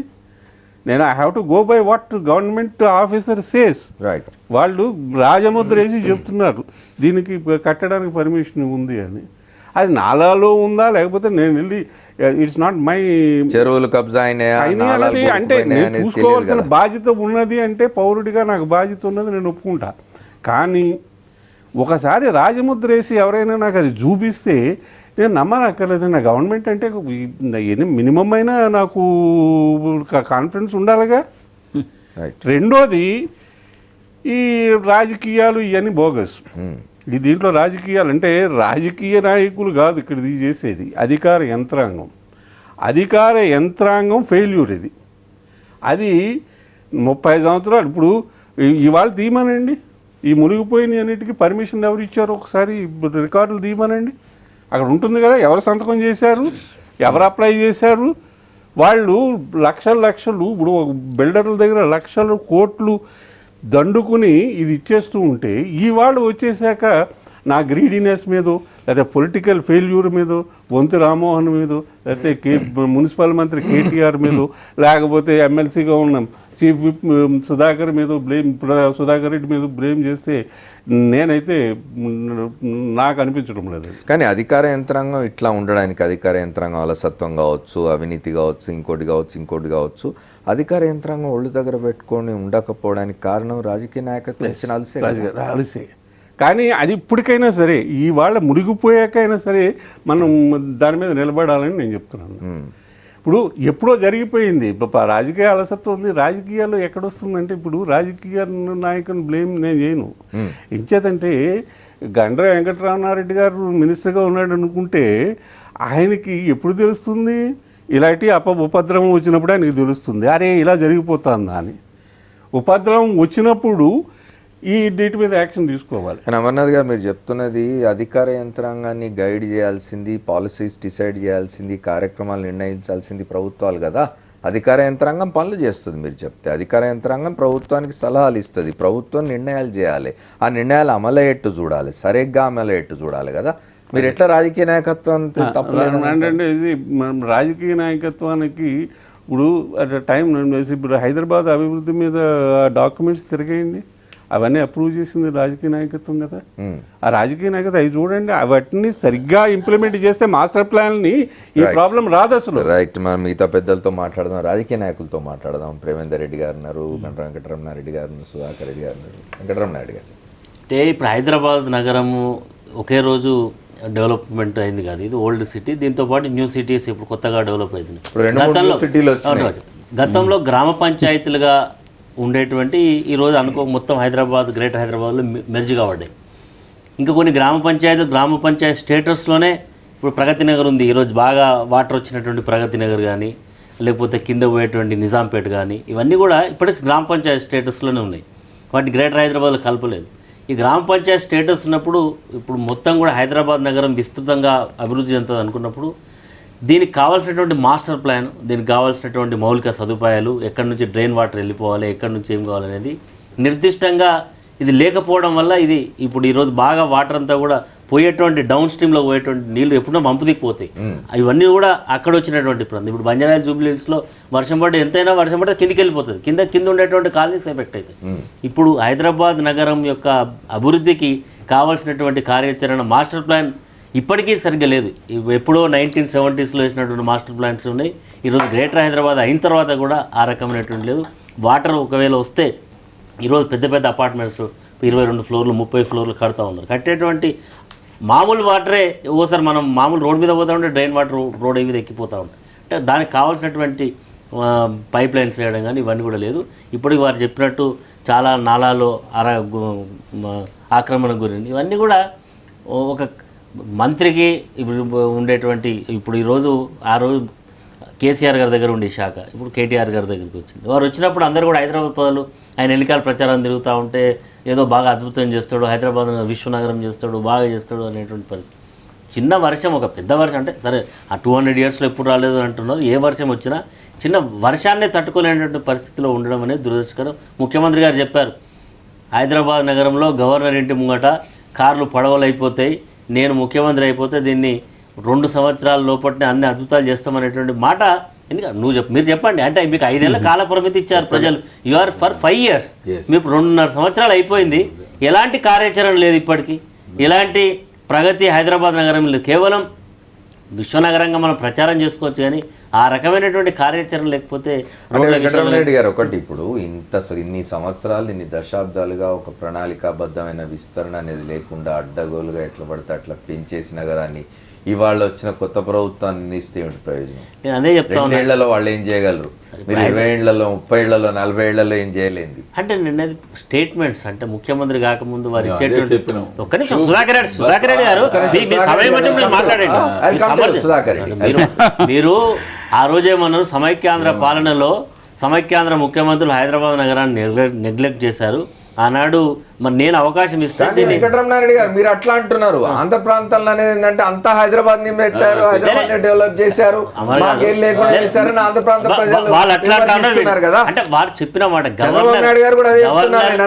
నేను I have to go by what government officer says. Right. వాళ్ళు రాజముద్ర వేసి చెప్తున్నారు దీనికి కట్టడానికి పర్మిషన్ ఉంది అని. అది నాలాలో ఉందా లేకపోతే నేను వెళ్ళి ఇట్స్ నాట్ మై చెరువులు కబ్జా అయినాయా, నాలాలు అంటే కూరుకుపోయినాయా నేను అనేది చూసుకోవాల్సిన తెలియదు కదా. బాధ్యత ఉన్నది అంటే పౌరుడిగా నాకు బాధ్యత ఉన్నది, నేను ఒప్పుకుంటా. కానీ ఒకసారి రాజముద్ర వేసి ఎవరైనా నాకు అది చూపిస్తే నేను నమ్మనక్కర్లేదు. నా గవర్నమెంట్ అంటే మినిమం అయినా నాకు కాన్ఫిడెన్స్ ఉండాలిగా. రైట్. రెండోది ఈ రాజకీయాలు ఇవన్నీ బోగస్. ఈ దీంట్లో రాజకీయాలు అంటే రాజకీయ నాయకులు కాదు ఇక్కడ ఇది చేసేది, అధికార యంత్రాంగం. అధికార యంత్రాంగం ఫెయిల్యూర్ ఇది. అది 30 సంవత్సరాలు ఇప్పుడు ఇవాళ తీయమనండి, ఈ మునిగిపోయిన అన్నిటికీ పర్మిషన్ ఎవరు ఇచ్చారు ఒకసారి రికార్డులు తీయమనండి. అక్కడ ఉంటుంది కదా ఎవరు సంతకం చేశారు, ఎవరు అప్లై చేశారు. వాళ్ళు లక్షలు ఇప్పుడు బిల్డర్ల దగ్గర లక్షలు కోట్లు దండుకుని ఇది ఇచ్చేస్తూ ఉంటే ఈ వాళ్ళు వచ్చేసాక నా గ్రీడీనెస్ మీదో లేదా పొలిటికల్ ఫెయిల్యూర్ మీదో, వంతు రామ్మోహన్ మీదో, లేకపోతే మున్సిపల్ మంత్రి కేటీఆర్ మీదో, లేకపోతే ఎమ్మెల్సీగా ఉన్న చీఫ్ విప్ సుధాకర్ రెడ్డి మీద బ్లేమ్ చేస్తే నేనైతే నాకు అనిపించడం లేదు. కానీ అధికార యంత్రాంగం ఇట్లా ఉండడానికి అధికార యంత్రాంగం అలసత్వం కావచ్చు, అవినీతి కావచ్చు, ఇంకోటి కావచ్చు, అధికార యంత్రాంగం ఒళ్ళు దగ్గర పెట్టుకొని ఉండకపోవడానికి కారణం రాజకీయ నాయకత్వం ఇచ్చిన అలసే. కానీ అది ఇప్పటికైనా సరే ఈ వాళ్ళ మునిగిపోయాకైనా సరే మనం దాని మీద నిలబడాలని నేను చెప్తున్నాను. ఇప్పుడు ఎప్పుడో జరిగిపోయింది. రాజకీయ అలసత్వం ఉంది. రాజకీయాల్లో ఎక్కడొస్తుందంటే ఇప్పుడు రాజకీయ నాయకుని బ్లేమ్ నేను చేయను. ఎంచేతంటే గండ్ర వెంకటరామారెడ్డి గారు మినిస్టర్గా ఉన్నాడు అనుకుంటే ఆయనకి ఎప్పుడు తెలుస్తుంది? ఇలాంటి ఉపద్రవం వచ్చినప్పుడు ఆయనకి తెలుస్తుంది, అరే ఇలా జరిగిపోతుందా అని. ఉపద్రవం వచ్చినప్పుడు వీటి మీద యాక్షన్ తీసుకోవాలి. కానీ అమర్నాథ్ గారు మీరు చెప్తున్నది అధికార యంత్రాంగాన్ని గైడ్ చేయాల్సింది, పాలసీస్ డిసైడ్ చేయాల్సింది, కార్యక్రమాలు నిర్ణయించాల్సింది ప్రభుత్వాలు కదా. అధికార యంత్రాంగం పనులు చేస్తుంది. మీరు చెప్తే అధికార యంత్రాంగం ప్రభుత్వానికి సలహాలు ఇస్తుంది, ప్రభుత్వం నిర్ణయాలు చేయాలి, ఆ నిర్ణయాలు అమలయ్యేట్టు చూడాలి, సరిగ్గా అమలయ్యేట్టు చూడాలి కదా. మీరు ఎట్లా రాజకీయ నాయకత్వం అంటే ఇది రాజకీయ నాయకత్వానికి ఇప్పుడు అట్ టైం ఇప్పుడు హైదరాబాద్ అభివృద్ధి మీద డాక్యుమెంట్స్ తిరిగేయండి, అవన్నీ అప్రూవ్ చేసింది రాజకీయ నాయకత్వం కదా. ఆ రాజకీయ నాయకత్వం అవి చూడండి, వాటిని సరిగ్గా ఇంప్లిమెంట్ చేస్తే మాస్టర్ ప్లాన్ ని ఈ ప్రాబ్లం రాదు అసలు. రైట్. మనం మిగతా పెద్దలతో మాట్లాడదాం, రాజకీయ నాయకులతో మాట్లాడదాం. ప్రేమేందర్ రెడ్డి గారు ఉన్నారు, గంట వెంకటరమణారెడ్డి గారు ఉన్నారు, సుధాకర్ రెడ్డి గారు ఉన్నారు, వెంకటరమణారెడ్డి గారు. అంటే ఇప్పుడు హైదరాబాద్ నగరము ఒకే రోజు డెవలప్మెంట్ అయింది కాదు, ఇది ఓల్డ్ సిటీ. దీంతో పాటు న్యూ సిటీస్ ఇప్పుడు కొత్తగా డెవలప్ అవుతుంది. గతంలో గ్రామ పంచాయతీలుగా ఉండేటువంటి ఈరోజు మొత్తం హైదరాబాద్ గ్రేటర్ హైదరాబాద్లో మెర్జ్ కాబడ్డాయి. ఇంకా కొన్ని గ్రామ పంచాయతీ స్టేటస్లోనే ఇప్పుడు ప్రగతి నగర్ ఉంది. ఈరోజు బాగా వాటర్ వచ్చినటువంటి ప్రగతి నగర్ కానీ, లేకపోతే కింద పోయేటువంటి నిజాంపేట కానీ, ఇవన్నీ కూడా ఇప్పటికి గ్రామ పంచాయతీ స్టేటస్లోనే ఉన్నాయి. వాటిని గ్రేటర్ హైదరాబాద్లో కలపలేదు. ఈ గ్రామ పంచాయతీ స్టేటస్ ఉన్నప్పుడు ఇప్పుడు మొత్తం కూడా హైదరాబాద్ నగరం విస్తృతంగా అభివృద్ధి చెందుతుంది అనుకున్నప్పుడు దీనికి కావాల్సినటువంటి మాస్టర్ ప్లాన్, దీనికి కావాల్సినటువంటి మౌలిక సదుపాయాలు, ఎక్కడి నుంచి డ్రైన్ వాటర్ వెళ్ళిపోవాలి, ఎక్కడి నుంచి ఏం కావాలనేది నిర్దిష్టంగా ఇది లేకపోవడం వల్ల ఇది ఇప్పుడు ఈరోజు బాగా వాటర్ అంతా కూడా పోయేటువంటి డౌన్ స్ట్రీమ్లో పోయేటువంటి నీళ్లు ఎప్పుడో పంపు దిక్కుపోతాయి. ఇవన్నీ కూడా అక్కడ వచ్చినటువంటి ప్రాంతం. ఇప్పుడు బంజారా జూబ్లీహిల్స్లో వర్షం పడితే ఎంతైనా వర్షం పడితే కిందికి వెళ్ళిపోతుంది, కింద ఉండేటువంటి కాలనీస్ ఎఫెక్ట్ అవుతాయి. ఇప్పుడు హైదరాబాద్ నగరం యొక్క అభివృద్ధికి కావాల్సినటువంటి కార్యాచరణ మాస్టర్ ప్లాన్ ఇప్పటికీ సరిగ్గా లేదు. ఎప్పుడో 1970s వేసినటువంటి మాస్టర్ ప్లాన్స్ ఉన్నాయి. ఈరోజు గ్రేటర్ హైదరాబాద్ అయిన తర్వాత కూడా ఆ రకమైనటువంటి లేదు. వాటర్ ఒకవేళ వస్తే ఈరోజు పెద్ద పెద్ద అపార్ట్మెంట్స్ 22 ఫ్లోర్లు 30 ఫ్లోర్లు కడతా ఉన్నారు. కట్టేటువంటి మామూలు వాటరే ఓసారి మనం మామూలు రోడ్ మీద పోతూ ఉంటే డ్రైన్ వాటర్ రోడ్ మీద ఎక్కిపోతూ ఉంటాయి. అంటే దానికి కావాల్సినటువంటి పైప్ లైన్స్ వేయడం కానీ ఇవన్నీ కూడా లేదు. ఇప్పటికి వారు చెప్పినట్టు చాలా నాలాలో ఆక్రమణకు గురించి ఇవన్నీ కూడా ఒక మంత్రికి ఇప్పుడు ఉండేటువంటి ఇప్పుడు ఈరోజు ఆ రోజు కేసీఆర్ గారి దగ్గర ఉండే శాఖ ఇప్పుడు కేటీఆర్ గారి దగ్గరికి వచ్చింది. వారు వచ్చినప్పుడు అందరూ కూడా హైదరాబాద్ పదవులు ఆయన ఎన్నికల ప్రచారం తిరుగుతూ ఉంటే ఏదో బాగా అద్భుతం చేస్తాడు, హైదరాబాద్ విశ్వనగరం చేస్తాడు, బాగా చేస్తాడు అనేటువంటి పరిస్థితి. చిన్న వర్షం, ఒక పెద్ద వర్షం అంటే సరే ఆ 200 yearsలో ఎప్పుడు రాలేదు అంటున్నారు, ఏ వర్షం వచ్చినా చిన్న వర్షాన్నే తట్టుకోలేనటువంటి పరిస్థితిలో ఉండడం అనేది దురదృష్టకరం. ముఖ్యమంత్రి గారు చెప్పారు, హైదరాబాద్ నగరంలో గవర్నర్ ఇంటి ముంగట కార్లు పడవలు అయిపోతాయి, నేను ముఖ్యమంత్రి అయిపోతే దీన్ని 2 సంవత్సరాల లోపట్నే అన్ని అద్భుతాలు చేస్తామనేటువంటి మాట. ఎందుకంటే మీరు చెప్పండి, అంటే మీకు 5 ఏళ్ల కాల పరిమితి ఇచ్చారు ప్రజలు, యు ఆర్ ఫర్ 5 years, మీకు 2.5 సంవత్సరాలు అయిపోయింది, ఎలాంటి కార్యాచరణ లేదు ఇప్పటికీ, ఎలాంటి ప్రగతి హైదరాబాద్ నగరం లేదు. కేవలం విశ్వనగరంగా మనం ప్రచారం చేసుకోవచ్చు కానీ ఆ రకమైనటువంటి కార్యాచరణ లేకపోతే. వెంకటరామరెడ్డి గారు, ఒకటి ఇప్పుడు ఇన్ని సంవత్సరాలు ఇన్ని దశాబ్దాలుగా ఒక ప్రణాళికాబద్ధమైన విస్తరణ అనేది లేకుండా అడ్డగోలుగా ఎట్లా పడితే అట్లా పెంచేసి నగరాన్ని ఇవాళ వచ్చిన కొత్త ప్రభుత్వాన్ని నిందిస్తే ఏమిటి ప్రయోజనం? నేను అదే చెప్తాను, 2 ఏళ్లలో వాళ్ళు ఏం చేయగలరు? మీరు 20 ఏళ్లలో 30 ఏళ్లలో 40 ఏళ్లలో ఏం చేయలేదు. అంటే నిన్న స్టేట్మెంట్స్ అంటే ముఖ్యమంత్రి కాకముందు వారు ఇచ్చేటువంటి ఒక్క నిమిషం సుధాకర్ రెడ్డి గారు మాట్లాడండి. మీరు ఆ రోజేమన్నారు, సమైక్యాంధ్ర పాలనలో సమైక్యాంధ్ర ముఖ్యమంత్రులు హైదరాబాద్ నగరాన్ని నెగ్లెక్ట్ చేశారు. ఆనాడు మరి నేను అవకాశం ఇస్తాను. వెంకటరమణారెడ్డి గారు మీరు అట్లా అంటున్నారు, ఆంధ్ర ప్రాంతంలో అనేది ఏంటంటే అంతా హైదరాబాద్ ని పెట్టారు, హైదరాబాద్ ని డెవలప్ చేశారు, లేకుండా చేశారని ఆంధ్ర ప్రాంత ప్రజలు వాళ్ళు అట్లా అంటున్నారు కదా. అంటే వారు చెప్పిన మాట చంద్రబాబు నాయుడు గారు కూడా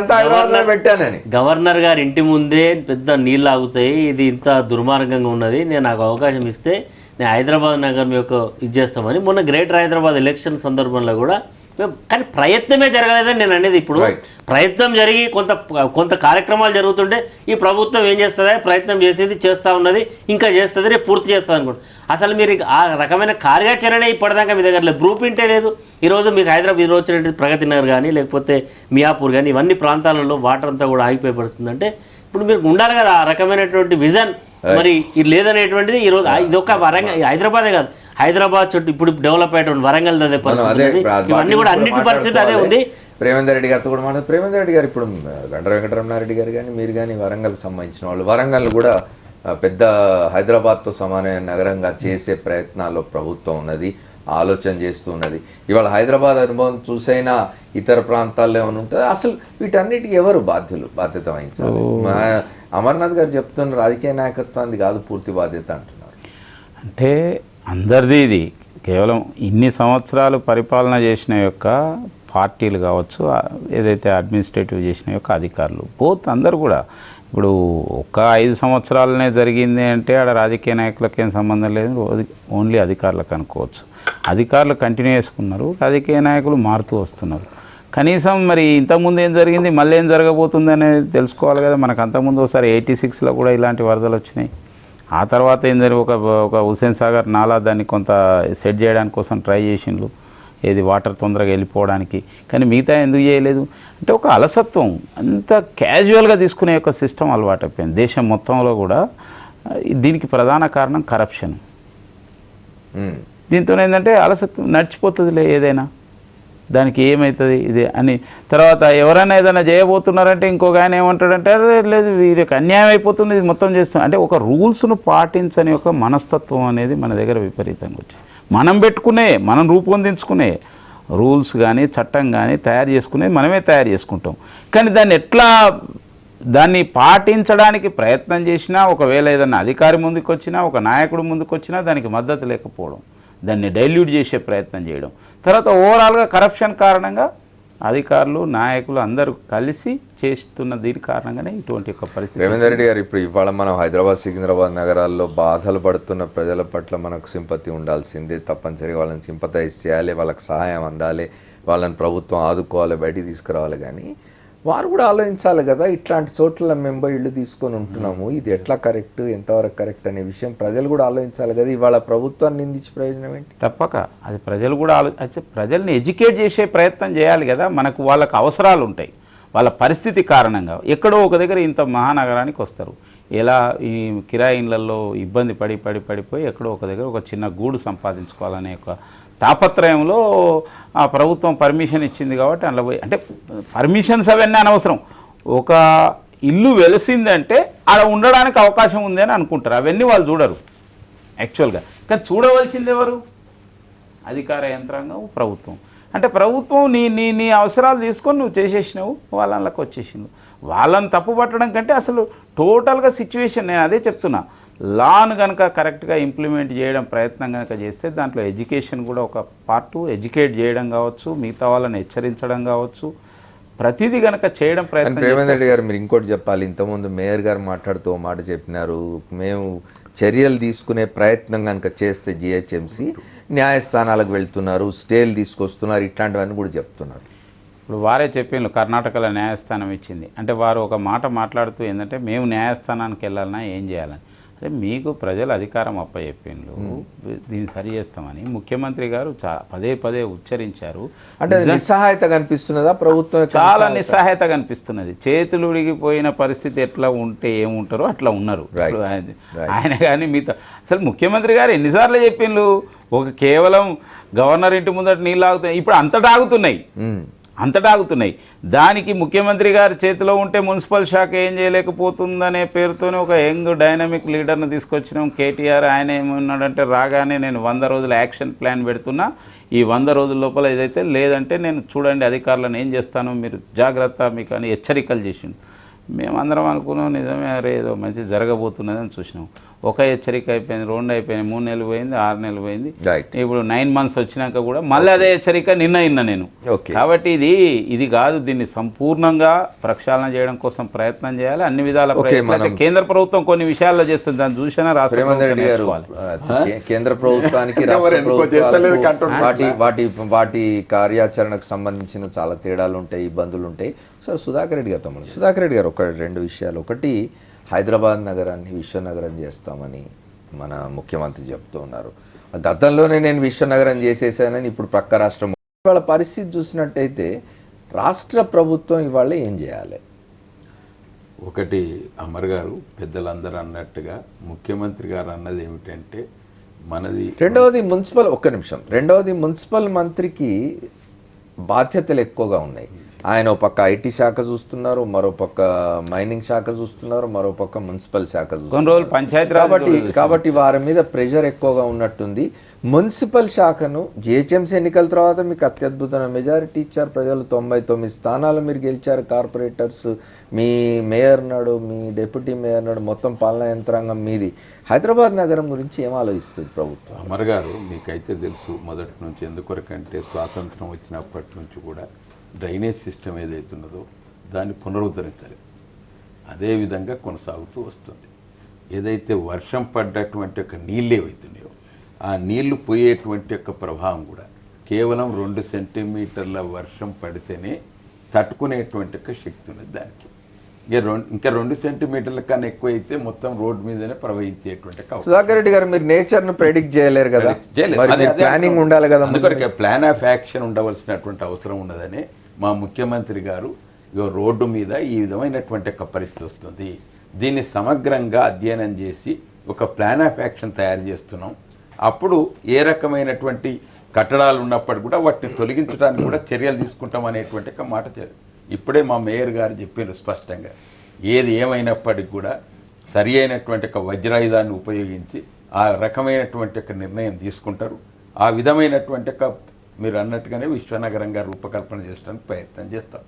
అంతా హైదరాబాద్ లో పెట్టానని. గవర్నర్ గారి ఇంటి ముందే పెద్ద నీళ్ళు ఆగుతాయి, ఇది ఇంత దుర్మార్గంగా ఉన్నది, నేను నాకు అవకాశం ఇస్తే నేను హైదరాబాద్ నగరం యొక్క ఇది చేస్తామని మొన్న గ్రేటర్ హైదరాబాద్ ఎలక్షన్ సందర్భంలో కూడా. కానీ ప్రయత్నమే జరగలేదని నేను అనేది. ఇప్పుడు ప్రయత్నం జరిగి కొంత కార్యక్రమాలు జరుగుతుంటే ఈ ప్రభుత్వం ఏం చేస్తుందా, ప్రయత్నం చేసేది చేస్తూ ఉన్నది, ఇంకా చేస్తుంది, రేపు పూర్తి చేస్తుంది అనుకోండి. అసలు మీరు ఆ రకమైన కార్యాచరణ ఇప్పటిదాకా మీ దగ్గర లేదు, బ్లూ ప్రింటే లేదు. ఈరోజు మీకు హైదరాబాద్ ఈరోజు వచ్చినట్టు ప్రగతి నగర్ కానీ లేకపోతే మియాపూర్ కానీ ఇవన్నీ ప్రాంతాలలో వాటర్ అంతా కూడా ఆగిపోయి పడుతుందంటే ఇప్పుడు మీరు ఉండాలి కదా ఆ రకమైనటువంటి విజన్. మరి ఇది లేదనేటువంటిది ఈరోజు ఇది ఒక వరంగల్ హైదరాబాదే కాదు, హైదరాబాద్ చుట్టూ ఇప్పుడు డెవలప్ అయ్యేటువంటి వరంగల్ అదే పరిస్థితి, ఇవన్నీ కూడా అన్నింటి పరిస్థితి అదే ఉంది. ప్రేమేందర్ రెడ్డి గారితో కూడా మాట్లాడు. ప్రేమేందర్ రెడ్డి గారు, ఇప్పుడు గండ్ర వెంకటరమణారెడ్డి గారు కానీ మీరు కానీ వరంగల్కి సంబంధించిన వాళ్ళు, వరంగల్ కూడా పెద్ద హైదరాబాద్తో సమానమైన నగరంగా చేసే ప్రయత్నాల్లో ప్రభుత్వం ఉన్నది, ఆలోచన చేస్తూ ఉన్నది. ఇవాళ హైదరాబాద్ అనుభవం చూసైనా ఇతర ప్రాంతాల్లో ఏమైనా ఉంటుంది? అసలు వీటన్నిటికీ ఎవరు బాధ్యత వహించాలి? అమర్నాథ్ గారు చెప్తున్న రాజకీయ నాయకత్వాన్ని కాదు పూర్తి బాధ్యత అంటున్నారు. అంటే అందరిది ఇది కేవలం ఇన్ని సంవత్సరాలు పరిపాలన చేసిన యొక్క పార్టీలు కావచ్చు, ఏదైతే అడ్మినిస్ట్రేటివ్ చేసిన యొక్క అధికారులు బోత్ అందరు కూడా. ఇప్పుడు ఒక 5 సంవత్సరాలనే జరిగింది అంటే ఆడ రాజకీయ నాయకులకు ఏం సంబంధం లేదు, ఓన్లీ అధికారులకు అనుకోవచ్చు. అధికారులు కంటిన్యూ చేసుకున్నారు, రాజకీయ నాయకులు మారుతూ వస్తున్నారు. కనీసం మరి ఇంతకుముందు ఏం జరిగింది, మళ్ళీ ఏం జరగబోతుంది అనేది తెలుసుకోవాలి కదా. మనకు అంతకుముందు ఒకసారి 86లో కూడా ఇలాంటి వరదలు వచ్చినాయి. ఆ తర్వాత ఏం జరిగి ఒక హుస్సేన్ సాగర్ నాలా దాన్ని కొంత సెట్ చేయడానికి కోసం ట్రై చేసిండ్రు, ఏది వాటర్ తొందరగా వెళ్ళిపోవడానికి. కానీ మిగతా ఎందుకు చేయలేదు అంటే ఒక అలసత్వం, అంత క్యాజువల్గా తీసుకునే యొక్క సిస్టమ్ అలవాటు అయిపోయింది దేశం మొత్తంలో కూడా. దీనికి ప్రధాన కారణం కరప్షన్. దీంతో ఏంటంటే అలసత్వం నడిచిపోతుందిలే, ఏదైనా దానికి ఏమవుతుంది ఇది అని. తర్వాత ఎవరైనా ఏదైనా చేయబోతున్నారంటే ఇంకొక ఆయన ఏమంటాడంటే లేదు వీరికి అన్యాయం అయిపోతుంది ఇది మొత్తం చేస్తాం అంటే. ఒక రూల్స్ను పాటించని ఒక మనస్తత్వం అనేది మన దగ్గర విపరీతంగా వచ్చి మనం రూపొందించుకునే రూల్స్ కానీ చట్టం కానీ తయారు చేసుకునే మనమే తయారు చేసుకుంటాం. కానీ దాన్ని పాటించడానికి ప్రయత్నం చేసినా, ఒకవేళ ఏదైనా అధికారి ముందుకు వచ్చినా, ఒక నాయకుడు ముందుకు వచ్చినా దానికి మద్దతు లేకపోవడం, దాన్ని డైల్యూట్ చేసే ప్రయత్నం చేయడం, తర్వాత ఓవరాల్గా కరప్షన్ కారణంగా అధికారులు నాయకులు అందరూ కలిసి చేస్తున్న దీని కారణంగానే ఇటువంటి ఒక పరిస్థితి. రేవంత్ రెడ్డి గారు, ఇప్పుడు ఇవాళ మనం హైదరాబాద్ సికింద్రాబాద్ నగరాల్లో బాధలు పడుతున్న ప్రజల పట్ల మనకు సింపతి ఉండాల్సిందే, తప్పనిసరిగా వాళ్ళని సింపతైజ్ చేయాలి, వాళ్ళకి సహాయం అందాలి, వాళ్ళని ప్రభుత్వం ఆదుకోవాలి, బయటికి తీసుకురావాలి. కానీ వారు కూడా ఆలోచించాలి కదా, ఇట్లాంటి చోట్ల మేము ఇళ్ళు తీసుకొని ఉంటున్నాము, ఇది ఎట్లా కరెక్ట్, ఎంతవరకు కరెక్ట్ అనే విషయం ప్రజలు కూడా ఆలోచించాలి కదా. ఇవాళ ప్రభుత్వాన్ని నిందించే ప్రయోజనం ఏంటి? తప్పక అది ప్రజలు కూడా ప్రజల్ని ఎడ్యుకేట్ చేసే ప్రయత్నం చేయాలి కదా. వాళ్ళకు అవసరాలు ఉంటాయి, వాళ్ళ పరిస్థితి కారణంగా ఎక్కడో ఒక దగ్గర ఇంత మహానగరానికి వస్తారు, ఎలా ఈ కిరాయి ఇళ్లలో ఇబ్బంది పడిపోయి ఎక్కడో ఒక దగ్గర ఒక చిన్న గూడు సంపాదించుకోవాలనే ఒక తాపత్రయంలో ఆ ప్రభుత్వం పర్మిషన్ ఇచ్చింది కాబట్టి అందులో పోయి, అంటే పర్మిషన్స్ అవన్నీ అనవసరం, ఒక ఇల్లు వెలిసిందంటే అలా ఉండడానికి అవకాశం ఉంది అని అనుకుంటారు. అవన్నీ వాళ్ళు చూడరు యాక్చువల్గా. కానీ చూడవలసింది ఎవరు? అధికార యంత్రాంగం ప్రభుత్వం. అంటే ప్రభుత్వం నీ నీ నీ అవసరాలు తీసుకొని నువ్వు చేసేసినావు, వాళ్ళకి వచ్చేసినావు. వాళ్ళని తప్పు పట్టడం కంటే అసలు టోటల్గా సిచ్యువేషన్, నేను అదే చెప్తున్నా, లాను కనుక కరెక్ట్గా ఇంప్లిమెంట్ చేయడం ప్రయత్నం కనుక చేస్తే దాంట్లో ఎడ్యుకేషన్ కూడా ఒక పార్టు, ఎడ్యుకేట్ చేయడం కావచ్చు, మిగతా వాళ్ళని హెచ్చరించడం కావచ్చు, ప్రతిదీ కనుక చేయడం ప్రయత్నం. రేవంత్ రెడ్డి గారు మీరు ఇంకోటి చెప్పాలి, ఇంతకుముందు మేయర్ గారు మాట్లాడుతూ ఓ మాట చెప్పినారు, మేము చర్యలు తీసుకునే ప్రయత్నం కనుక చేస్తే జిహెచ్ఎంసీ న్యాయస్థానాలకు వెళ్తున్నారు, స్టేలు తీసుకొస్తున్నారు, ఇట్లాంటివన్నీ కూడా చెప్తున్నారు. ఇప్పుడు వారే చెప్పిండ్రు కర్ణాటకలో న్యాయస్థానం ఇచ్చింది అంటే, వారు ఒక మాట మాట్లాడుతూ ఏంటంటే మేము న్యాయస్థానానికి వెళ్ళాలన్నా ఏం చేయాలని. అదే మీకు ప్రజలు అధికారం అప్పచెప్పిండ్రు, దీన్ని సరి చేస్తామని ముఖ్యమంత్రి గారు పదే పదే ఉచ్చరించారు. అంటే నిస్సహాయత కనిపిస్తున్నదా ప్రభుత్వం? చాలా నిస్సహాయత కనిపిస్తున్నది. చేతులు ఉడిగిపోయిన పరిస్థితి ఎట్లా ఉంటే ఏముంటారో అట్లా ఉన్నారు ఆయన. కానీ మీతో అసలు ముఖ్యమంత్రి గారు ఎన్నిసార్లు చెప్పిండ్రు, కేవలం గవర్నర్ ఇంటి ముందట నీళ్ళు ఆగుతున్నాయి, ఇప్పుడు అంతటా ఆగుతున్నాయి. దానికి ముఖ్యమంత్రి గారి చేతిలో ఉంటే మున్సిపల్ శాఖ ఏం చేయలేకపోతుందనే పేరుతోనే ఒక యంగ్ డైనమిక్ లీడర్ను తీసుకొచ్చినాం కేటీఆర్. ఆయన ఏమన్నాడంటే, రాగానే నేను 100 రోజుల యాక్షన్ ప్లాన్ పెడుతున్నా, ఈ 100 రోజుల లోపల ఏదైతే లేదంటే నేను చూడండి అధికారులను ఏం చేస్తాను, మీరు జాగ్రత్త మీకు అని హెచ్చరికలు చేసిండు. మేమందరం అనుకున్నాం నిజమే, అరే ఏదో మంచి జరగబోతున్నదని చూసినాం. ఒక హెచ్చరిక అయిపోయింది, 2 అయిపోయింది, 3 నెలలు పోయింది, 6 నెలలు పోయింది, ఇప్పుడు 9 months వచ్చినాక కూడా మళ్ళీ అదే హెచ్చరిక నిన్న నేను. కాబట్టి ఇది కాదు, దీన్ని సంపూర్ణంగా ప్రక్షాళన చేయడం కోసం ప్రయత్నం చేయాలి, అన్ని విధాల కేంద్ర ప్రభుత్వం కొన్ని విషయాల్లో చేస్తుంది, దాన్ని చూసినా రాష్ట్ర కేంద్ర ప్రభుత్వానికి వాటి కార్యాచరణకు సంబంధించిన చాలా తేడాలు ఉంటాయి, ఇబ్బందులు ఉంటాయి. సార్ సుధాకర్ రెడ్డి గారు ఒక 2 విషయాలు. ఒకటి, హైదరాబాద్ నగరాన్ని విశ్వనగరం చేస్తామని మన ముఖ్యమంత్రి చెప్తూ ఉన్నారు. గతంలోనే నేను విశ్వనగరం చేసేసానని ఇప్పుడు పక్క రాష్ట్రం. ఇవాళ పరిస్థితి చూసినట్టయితే రాష్ట్ర ప్రభుత్వం ఇవాళ ఏం చేయాలి? ఒకటి, అమర్ గారు పెద్దలందరూ అన్నట్టుగా ముఖ్యమంత్రి గారు అన్నది ఏమిటంటే మనది. రెండవది మున్సిపల్ మంత్రికి బాధ్యతలు ఎక్కువగా ఉన్నాయి. ఆయన ఒక పక్క ఐటీ శాఖ చూస్తున్నారు, మరో పక్క మైనింగ్ శాఖ చూస్తున్నారు, మరో పక్క మున్సిపల్ శాఖ చూస్తున్నారు. కాబట్టి వారి మీద ప్రెషర్ ఎక్కువగా ఉన్నట్టుంది. మున్సిపల్ శాఖను జిహెచ్ఎంసీ ఎన్నికల తర్వాత మీకు అత్యద్భుతమైన మెజారిటీ ఇచ్చారు ప్రజలు, 99 స్థానాలు మీరు గెలిచారు. కార్పొరేటర్స్, మీ మేయర్ నాడు, మీ డిప్యూటీ మేయర్ నాడు, మొత్తం పాలనా యంత్రాంగం మీది. హైదరాబాద్ నగరం గురించి ఏం ఆలోచిస్తుంది ప్రభుత్వం? అమర్ గారు మీకైతే తెలుసు మొదటి నుంచి, ఎందుకొరకంటే స్వాతంత్రం వచ్చినప్పటి నుంచి కూడా డ్రైనేజ్ సిస్టమ్ ఏదైతున్నదో దాన్ని పునరుద్ధరించాలి, అదేవిధంగా కొనసాగుతూ వస్తుంది. ఏదైతే వర్షం పడ్డటువంటి ఒక నీళ్ళు ఏవైతున్నాయో ఆ నీళ్లు పోయేటువంటి యొక్క ప్రభావం కూడా కేవలం 2 సెంటీమీటర్ల వర్షం పడితేనే తట్టుకునేటువంటి ఒక శక్తి ఉన్నది దానికి. ఇంకా 2 సెంటీమీటర్ల కన్నా ఎక్కువ అయితే మొత్తం రోడ్డు మీదనే ప్రవహించేటువంటి. సుధాకర్ రెడ్డి గారు, మీరు నేచర్ ను ప్రెడిక్ట్ చేయలేరు కదా, ప్లానింగ్ ఉండాలి కదా. అందుకొరకే ప్లాన్ ఆఫ్ యాక్షన్ ఉండవలసినటువంటి అవసరం ఉన్నదని మా ముఖ్యమంత్రి గారు రోడ్డు మీద ఈ విధమైనటువంటి ఒక పరిస్థితి వస్తుంది, దీన్ని సమగ్రంగా అధ్యయనం చేసి ఒక ప్లాన్ ఆఫ్ యాక్షన్ తయారు చేస్తున్నాం. అప్పుడు ఏ రకమైనటువంటి కట్టడాలు ఉన్నప్పటికీ కూడా వాటిని తొలగించడానికి కూడా చర్యలు తీసుకుంటాం అనేటువంటి ఒక మాట. ఇప్పుడే మా మేయర్ గారు చెప్పారు స్పష్టంగా, ఏది ఏమైనప్పటికీ కూడా సరి అయినటువంటి ఒక వజ్రాయుధాన్ని ఉపయోగించి ఆ రకమైనటువంటి ఒక నిర్ణయం తీసుకుంటారు. ఆ విధమైనటువంటి ఒక మీరు అన్నట్టుగానే విశ్వనగరంగా రూపకల్పన చేయడానికి ప్రయత్నం చేస్తాం.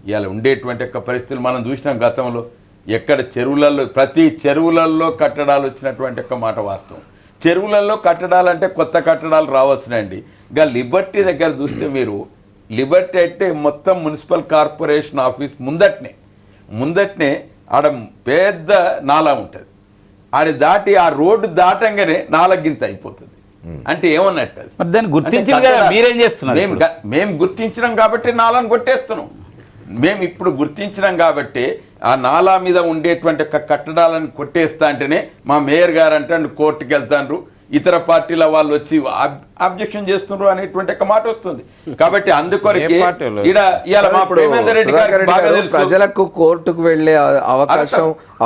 ఇవాళ ఉండేటువంటి ఒక పరిస్థితులు మనం చూసినాం గతంలో. ఎక్కడ చెరువులలో, ప్రతి చెరువులలో కట్టడాలు వచ్చినటువంటి ఒక మాట వాస్తవం. చెరువులలో కట్టడాలంటే కొత్త కట్టడాలు రావచ్చునండి. ఇంకా లిబర్టీ దగ్గర చూస్తే మీరు, లిబర్టీ అంటే మొత్తం మున్సిపల్ కార్పొరేషన్ ఆఫీస్ ముందట్నే ఆడ పెద్ద నాలా ఉంటుంది. ఆడి దాటి ఆ రోడ్డు దాటంగానే నాలగింత అయిపోతుంది. అంటే ఏమన్నట్టు దాన్ని గుర్తించి మీరేం చేస్తున్నారు? మేము గుర్తించినాం కాబట్టి నాలాను కొట్టేస్తున్నాం. మేము ఇప్పుడు గుర్తించినాం కాబట్టి ఆ నాలా మీద ఉండేటువంటి కట్టడాలను కొట్టేస్తా అంటేనే మా మేయర్ గారు అంటే కోర్టుకు వెళ్తాండ్రు, ఇతర పార్టీల వాళ్ళు వచ్చి అబ్జెక్షన్ చేస్తున్నారు అనేటువంటి ఒక మాట వస్తుంది. కాబట్టి అందుకొరకే ప్రజలకు కోర్టుకు వెళ్లే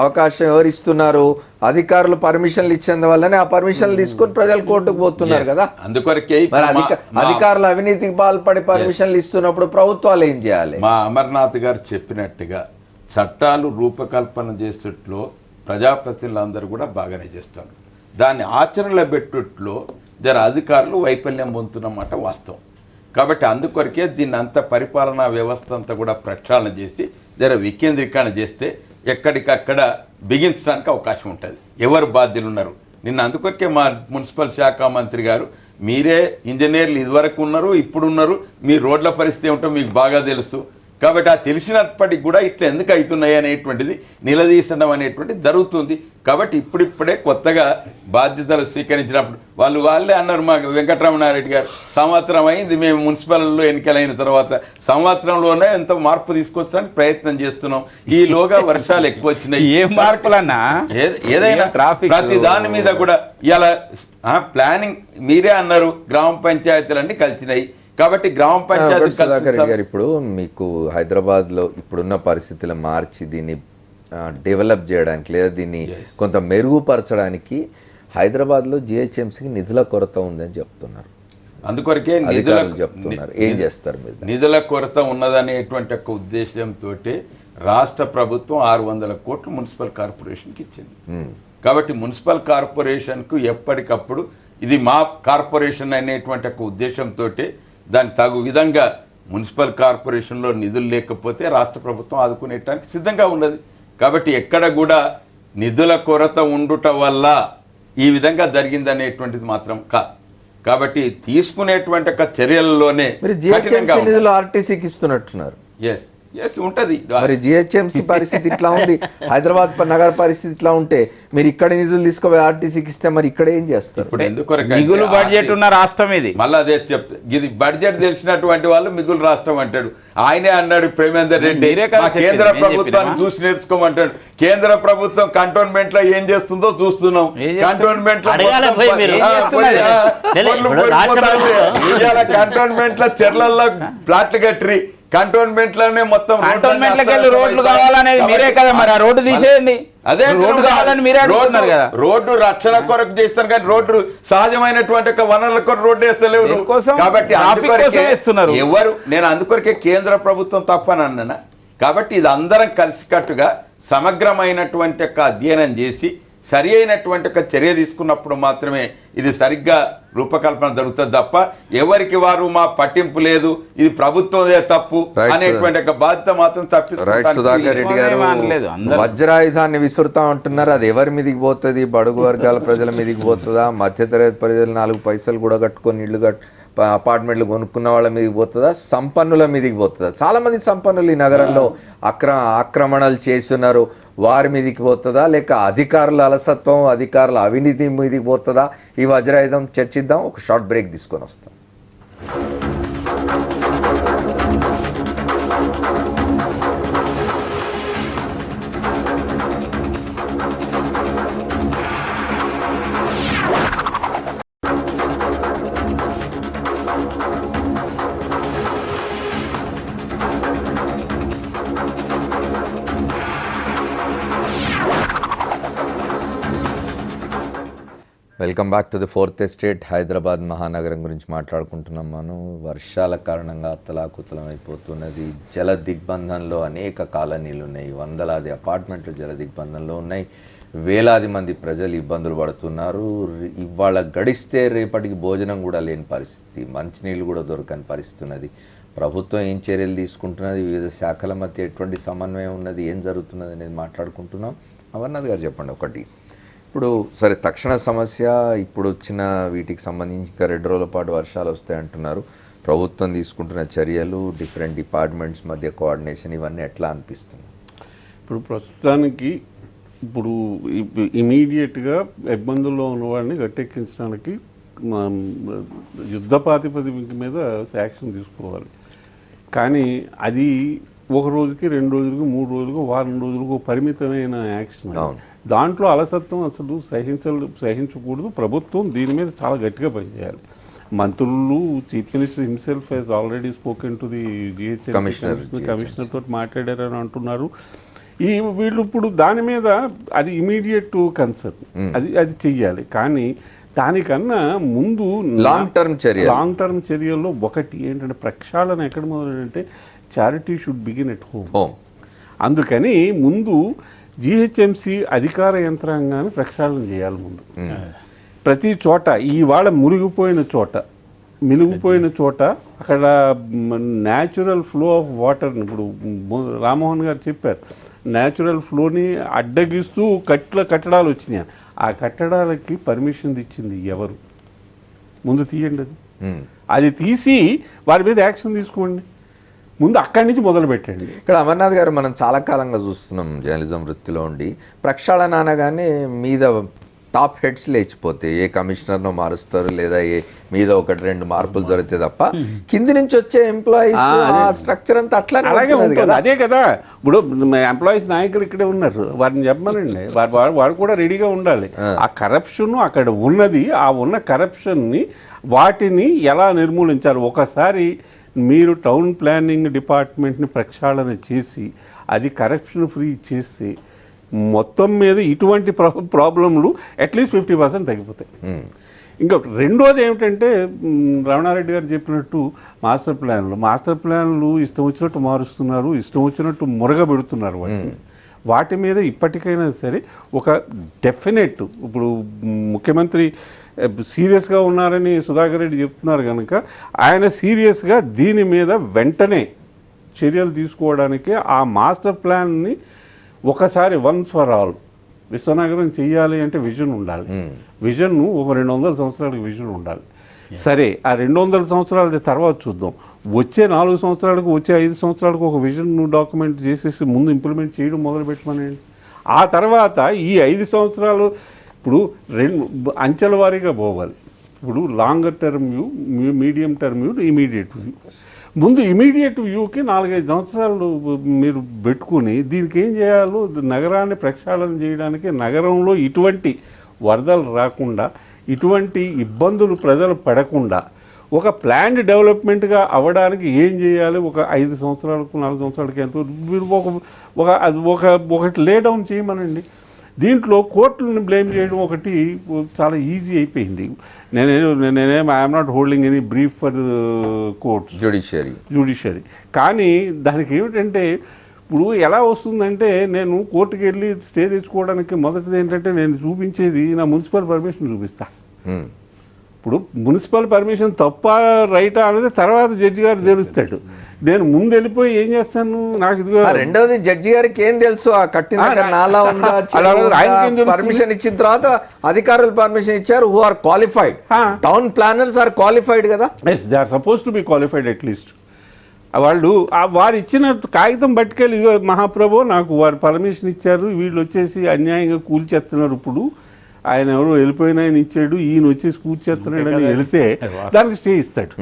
అవకాశం ఎవరు ఇస్తున్నారు? అధికారులు పర్మిషన్లు ఇచ్చేందువల్లనే ఆ పర్మిషన్లు తీసుకొని ప్రజలు కోర్టుకు పోతున్నారు కదా. అందుకొరకే అధికారులు అవినీతికి పాల్పడి పర్మిషన్లు ఇస్తున్నప్పుడు ప్రభుత్వాలు ఏం చేయాలి? మా అమర్నాథ్ గారు చెప్పినట్టుగా చట్టాలు రూపకల్పన చేసేట్లో ప్రజాప్రతినిధులందరూ కూడా బాగానే చేస్తారు. దాన్ని ఆచరణలో పెట్టుట్లో జర అధికారులు వైఫల్యం పొందుతున్నమాట వాస్తవం. కాబట్టి అందుకొరకే దీన్ని అంత పరిపాలనా వ్యవస్థ అంతా కూడా ప్రక్షాళన చేసి జర వికేంద్రీకరణ చేస్తే ఎక్కడికక్కడ బిగించడానికి అవకాశం ఉంటుంది. ఎవరు బాధ్యులు ఉన్నారు నిన్న అందుకొరకే మా మున్సిపల్ శాఖ మంత్రి గారు మీరే ఇంజనీర్లు ఇదివరకు ఉన్నారు, ఇప్పుడున్నారు, మీ రోడ్ల పరిస్థితి ఏమిటో మీకు బాగా తెలుసు, కాబట్టి ఆ తెలిసినప్పటికి కూడా ఇట్లా ఎందుకు అవుతున్నాయి అనేటువంటిది నిలదీసడం అనేటువంటిది జరుగుతుంది. కాబట్టి ఇప్పుడిప్పుడే కొత్తగా బాధ్యతలు స్వీకరించినప్పుడు వాళ్ళే అన్నారు, మా వెంకటరమణారెడ్డి గారు సంవత్సరం అయింది మేము మున్సిపల్లో ఎన్నికలైన తర్వాత, సంవత్సరంలోనే ఎంత మార్పు తీసుకొచ్చడానికి ప్రయత్నం చేస్తున్నాం, ఈలోగా వర్షాలు ఎక్కువ వచ్చినాయి. ఏ మార్పులన్నా ఏదైనా ట్రాఫిక్ ప్రతి దాని మీద కూడా ఇలా ప్లానింగ్ మీరే అన్నారు, గ్రామ పంచాయతీలన్నీ కలిసినాయి. కాబట్టి గ్రామ పంచాయతీ సుధాకర్ రెడ్డి గారు ఇప్పుడు మీకు హైదరాబాద్లో ఇప్పుడున్న పరిస్థితులు మార్చి దీన్ని డెవలప్ చేయడానికి లేదా దీన్ని కొంత మెరుగుపరచడానికి హైదరాబాద్లో జిహెచ్ఎంసీకి నిధుల కొరత ఉందని చెప్తున్నారు. అందుకొరకే చెప్తున్నారు, ఏం చేస్తారు మీరు? నిధుల కొరత ఉన్నదనేటువంటి ఒక ఉద్దేశంతో రాష్ట్ర ప్రభుత్వం 600 కోట్లు మున్సిపల్ కార్పొరేషన్కి ఇచ్చింది. కాబట్టి మున్సిపల్ కార్పొరేషన్కు ఎప్పటికప్పుడు ఇది మా కార్పొరేషన్ అనేటువంటి ఒక ఉద్దేశంతో దాన్ని తగు విధంగా మున్సిపల్ కార్పొరేషన్లో నిధులు లేకపోతే రాష్ట్ర ప్రభుత్వం ఆదుకునేటానికి సిద్ధంగా ఉన్నది. కాబట్టి ఎక్కడ కూడా నిధుల కొరత ఉండుట వల్ల ఈ విధంగా జరిగిందనేటువంటిది మాత్రం కాదు. కాబట్టి తీసుకునేటువంటి ఒక చర్యల్లోనే నిధులు ఆర్టీసీకి ఇస్తున్నట్టున్నారు. ఎస్ ఉంటది. మరి జిహెచ్ఎంసీ పరిస్థితి ఇట్లా ఉంది, హైదరాబాద్ నగర పరిస్థితి ఇట్లా ఉంటే మీరు ఇక్కడ నిధులు తీసుకుపోయి ఆర్టీసీకి ఇస్తే మరి ఇక్కడ ఏం చేస్తారు? ఇప్పుడు ఎందుకు మిగులు బడ్జెట్ ఉన్న రాష్ట్రం ఇది. మళ్ళీ అదే చెప్తే ఇది బడ్జెట్ తెలిసినటువంటి వాళ్ళు మిగులు రాష్ట్రం అంటాడు. ఆయనే అన్నాడు ప్రేమేందర్ రెడ్డి, కేంద్ర ప్రభుత్వాన్ని చూసి నేర్చుకోమంటాడు. కేంద్ర ప్రభుత్వం కంటోన్మెంట్ లో ఏం చేస్తుందో చూస్తున్నాం. కంటోన్మెంట్ కంటోన్మెంట్ లో చెర్లల్లో ప్లాట్లు కట్టి కంటోన్మెంట్ లోనే మొత్తం రోడ్లు కావాలనేది మీరే కదా, మరి ఆ రోడ్డు తీసేయండి. అదే రోడ్డు కావాలని మీరే అడుగుతున్నారు కదా. రోడ్డు రక్షణ కొరకు చేస్తారు కానీ రోడ్డు సహజమైనటువంటి వనరుల కొరకు రోడ్డు వేస్తలేవు. కాబట్టి ఎవరు నేను అందుకొరకే కేంద్ర ప్రభుత్వం తప్పని అన్నా. కాబట్టి ఇది అందరం కలిసికట్టుగా సమగ్రమైనటువంటి ఒక అధ్యయనం చేసి సరి అయినటువంటి ఒక చర్య తీసుకున్నప్పుడు మాత్రమే ఇది సరిగ్గా రూపకల్పన జరుగుతుంది తప్ప ఎవరికి వారు మా పట్టింపు లేదు, ఇది ప్రభుత్వమే తప్పు అనేటువంటి ఒక బాధ్యత మాత్రం రైట్. సుధాకర్ రెడ్డి గారు వజ్రాయుధాన్ని విసురుతా ఉంటున్నారు, అది ఎవరి మీదికి పోతుంది? బడుగు వర్గాల ప్రజల మీదికి పోతుందా? మధ్యతరగతి ప్రజలు 4 పైసలు కూడా కట్టుకొని ఇళ్ళు అపార్ట్మెంట్లు కొనుక్కున్న వాళ్ళ మీదకి పోతుందా? సంపన్నుల మీదకి పోతుందా? చాలా మంది సంపన్నులు ఈ నగరంలో ఆక్రమణలు చేస్తున్నారు, వారి మీదకి పోతుందా? లేక అధికారుల అలసత్వం, అధికారుల అవినీతి మీదకి పోతుందా? ఈ వజ్రాయుధం చర్చిద్దాం. ఒక షార్ట్ బ్రేక్ తీసుకొని వస్తాం. Welcome back to the fourth estate. Hyderabad మహానగరం గురించి మాట్లాడుకుంటున్నాం మనం. వర్షాల కారణంగా అతలాకుతలం అయిపోతున్నది. జల దిగ్బంధంలో అనేక కాలనీలు ఉన్నాయి, వందలాది అపార్ట్మెంట్లు జల దిగ్బంధంలో ఉన్నాయి, వేలాది మంది ప్రజలు ఇబ్బందులు పడుతున్నారు. ఇవాళ గడిస్తే రేపటికి భోజనం కూడా లేని పరిస్థితి, మంచినీళ్ళు కూడా దొరకని పరిస్థితి ఉన్నది. ప్రభుత్వం ఏం చర్యలు తీసుకుంటున్నది, వివిధ శాఖల మధ్య ఎటువంటి సమన్వయం ఉన్నది, ఏం జరుగుతున్నది అనేది మాట్లాడుకుంటున్నాం. అమర్నాథ్ గారు చెప్పండి. ఒకటి, ఇప్పుడు సరే తక్షణ సమస్య, ఇప్పుడు వచ్చిన వీటికి సంబంధించి ఇంకా 2 రోజుల పాటు వర్షాలు వస్తాయి అంటున్నారు. ప్రభుత్వం తీసుకుంటున్న చర్యలు, డిఫరెంట్ డిపార్ట్మెంట్స్ మధ్య కోఆర్డినేషన్, ఇవన్నీ ఎట్లా అనిపిస్తుంది? ఇప్పుడు ప్రస్తుతానికి ఇప్పుడు ఇమీడియట్గా ఇబ్బందుల్లో ఉన్నవాడిని గట్టెక్కించడానికి యుద్ధ ప్రాతిపదిక మీద యాక్షన్ తీసుకోవాలి. కానీ అది 1 రోజుకి, 2 రోజులకు, 3 రోజులకు, వారం రోజులకు పరిమితమైన యాక్షన్. దాంట్లో అలసత్వం అసలు సహించకూడదు. ప్రభుత్వం దీని మీద చాలా గట్టిగా పనిచేయాలి. మంత్రులు, chief minister himself he's already spoken to the commissioner తోటి మాట్లాడారని అంటున్నారు. వీళ్ళు ఇప్పుడు దాని మీద అది ఇమీడియట్ కన్సర్న్, అది చెయ్యాలి. కానీ దానికన్నా ముందు లాంగ్ టర్మ్ చర్యల్లో ఒకటి ఏంటంటే ప్రక్షాళన ఎక్కడ మొదలంటే charity should begin at home. అందుకని ముందు జిహెచ్ఎంసీ అధికార యంత్రాంగాన్ని ప్రక్షాళన చేయాలి ముందు. ప్రతి చోట ఇవాళ మునిగిపోయిన చోట అక్కడ న్యాచురల్ ఫ్లో ఆఫ్ వాటర్ని ఇప్పుడు రామ్మోహన్ గారు చెప్పారు, న్యాచురల్ ఫ్లోని అడ్డగిస్తూ కట్టడాలు వచ్చినాయి. ఆ కట్టడాలకి పర్మిషన్ ఇచ్చింది ఎవరు? ముందు తీయండి అది తీసి వారి మీద యాక్షన్ తీసుకోండి. ముందు అక్కడి నుంచి మొదలు పెట్టండి. ఇక్కడ అమర్నాథ్ గారు మనం చాలా కాలంగా చూస్తున్నాం జర్నలిజం వృత్తిలో ఉండి, ప్రక్షాళన అనగానే మీద టాప్ హెడ్స్ లేచిపోతే ఏ కమిషనర్ను మారుస్తారు లేదా ఏ మీద 1-2 మార్పులు జరిగితే తప్ప కింది నుంచి వచ్చే ఎంప్లాయీస్ స్ట్రక్చర్ అంతా అలాగే ఉంటుంది. అదే కదా ఇప్పుడు ఎంప్లాయీస్ నాయకులు ఇక్కడే ఉన్నారు, వారిని చెప్పమనండి, వారు కూడా రెడీగా ఉండాలి. ఆ కరప్షన్ అక్కడ ఉన్నది, ఆ ఉన్న కరప్షన్ని వాటిని ఎలా నిర్మూలించాలి? ఒకసారి మీరు టౌన్ ప్లానింగ్ డిపార్ట్మెంట్ని ప్రక్షాళన చేసి అది కరప్షన్ ఫ్రీ చేస్తే మొత్తం మీద ఇటువంటి ప్రాబ్లంలు అట్లీస్ట్ 50% తగ్గిపోతాయి. ఇంకా రెండోది ఏమిటంటే రమణారెడ్డి గారు చెప్పినట్టు మాస్టర్ ప్లాన్లు ఇష్టం వచ్చినట్టు మారుస్తున్నారు, ఇష్టం వచ్చినట్టు మురగబెడుతున్నారు. వాటి మీద ఇప్పటికైనా సరే ఒక డెఫినెట్, ఇప్పుడు ముఖ్యమంత్రి సీరియస్గా ఉన్నారని సుధాకర్ రెడ్డి చెప్తున్నారు కనుక ఆయన సీరియస్గా దీని మీద వెంటనే చర్యలు తీసుకోవడానికి ఆ మాస్టర్ ప్లాన్ని ఒకసారి వన్స్ ఫర్ ఆల్ విశ్వనగరం చెయ్యాలి అంటే విజన్ ఉండాలి. విజన్ ఒక 200 సంవత్సరాలకు విజన్ ఉండాలి. సరే, ఆ 200 సంవత్సరాల తర్వాత చూద్దాం. వచ్చే 4 సంవత్సరాలకు, వచ్చే 5 సంవత్సరాలకు ఒక విజన్ డాక్యుమెంట్ చేసేసి ముందు ఇంప్లిమెంట్ చేయడం మొదలు పెట్టమనండి. ఆ తర్వాత ఈ 5 సంవత్సరాలు ఇప్పుడు అంచెల వారీగా పోవాలి. ఇప్పుడు longer term view, medium term view, immediate view. ముందు ఇమీడియట్ వ్యూకి 4-5 సంవత్సరాలు మీరు పెట్టుకుని దీనికి ఏం చేయాలో నగరాన్ని ప్రక్షాళన చేయడానికి, నగరంలో ఇటువంటి వరదలు రాకుండా, ఇటువంటి ఇబ్బందులు ప్రజలు పడకుండా ఒక ప్లాన్డ్ డెవలప్మెంట్గా అవ్వడానికి ఏం చేయాలి? ఒక 5 సంవత్సరాలకు 4 సంవత్సరాలకి ఎంతో మీరు ఒకటి లేడౌన్ చేయమనండి. దీంట్లో కోర్టులను బ్లేమ్ చేయడం ఒకటి చాలా ఈజీ అయిపోయింది. నేనేం I'm not holding any brief for courts, judiciary. కానీ దానికి ఏమిటంటే ఇప్పుడు ఎలా వస్తుందంటే, నేను కోర్టుకి వెళ్ళి స్టే తెచ్చుకోవడానికి మొదటిది ఏంటంటే నేను చూపించేది నా మున్సిపల్ పర్మిషన్ చూపిస్తా. ఇప్పుడు మున్సిపల్ పర్మిషన్ తప్ప రైటా అనేది తర్వాత జడ్జి గారు తెలుస్తాడు. నేను ముందు వెళ్ళిపోయి ఏం చేస్తాను? నాకు ఇదిగో రెండోది జడ్జి గారికి ఏం తెలుసు ఆ కట్టిన నాలా ఉందా, పర్మిషన్ ఇచ్చిన తర్వాత అధికారులు పర్మిషన్ ఇచ్చారు, who are qualified, town planners are qualified కదా. They are suppose to be qualified at least. వాళ్ళు వారు ఇచ్చిన కాగితం పట్టుకెళ్ళి ఇదిగో మహాప్రభు నాకు వారు పర్మిషన్ ఇచ్చారు, వీళ్ళు వచ్చేసి అన్యాయంగా కూల్చేస్తున్నారు, ఇప్పుడు ఆయన ఎవరు వెళ్ళిపోయిన ఆయన ఇచ్చాడు, ఈయన వచ్చేసి కూర్చేస్తున్నాడు అని వెళితే దానికి స్టే ఇస్తాడు.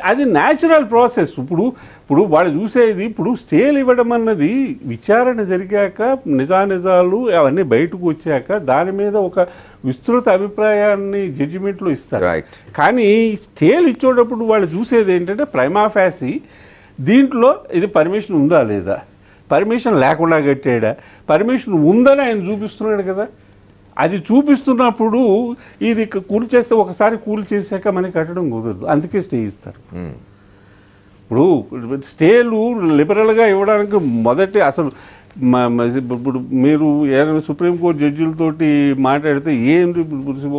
అది న్యాచురల్ ప్రాసెస్. ఇప్పుడు వాళ్ళు చూసేది, ఇప్పుడు స్టేలు ఇవ్వడం అన్నది విచారణ జరిగాక నిజాలు అవన్నీ బయటకు వచ్చాక దాని మీద ఒక విస్తృత అభిప్రాయాన్ని జడ్జిమెంట్లో ఇస్తారు. కానీ స్టేలు ఇచ్చేటప్పుడు వాళ్ళు చూసేది ఏంటంటే ప్రైమా ఫ్యాసి దీంట్లో ఇది పర్మిషన్ ఉందా లేదా, పర్మిషన్ లేకుండా కట్టాడా, పర్మిషన్ ఉందని ఆయన చూపిస్తున్నాడు కదా. అది చూపిస్తున్నప్పుడు ఇది కూల్చేస్తే ఒకసారి కూల్చేసాక మనకి కట్టడం కుదరదు, అందుకే స్టే ఇస్తారు. ఇప్పుడు స్టేలు లిబరల్గా ఇవ్వడానికి మొదటి అసలు ఇప్పుడు మీరు ఏదైనా సుప్రీంకోర్టు జడ్జిలతోటి మాట్లాడితే ఏంటి,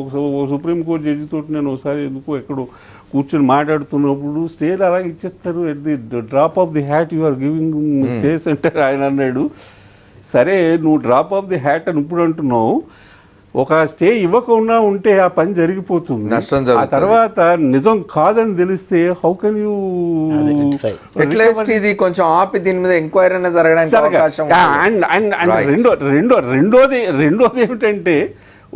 ఒక సుప్రీంకోర్టు జడ్జితో నేను ఒకసారి ఎందుకు ఎక్కడో కూర్చొని మాట్లాడుతున్నప్పుడు స్టేలు అలాగే ఇచ్చేస్తారు. At the drop of the hat you are giving stays అంటే ఆయన అన్నాడు. సరే, నువ్వు డ్రాప్ ఆఫ్ ది హ్యాట్ అని ఇప్పుడు అంటున్నావు, ఒక స్టే ఇవ్వకుండా ఉంటే ఆ పని జరిగిపోతుంది. ఆ తర్వాత నిజం కాదని తెలిస్తే హౌ కెన్ యూ ఇది కొంచెం ఆపి దీని మీద ఎంక్వైరీ అనేది జరగడానికి అవకాశం. రెండోది ఏమిటంటే,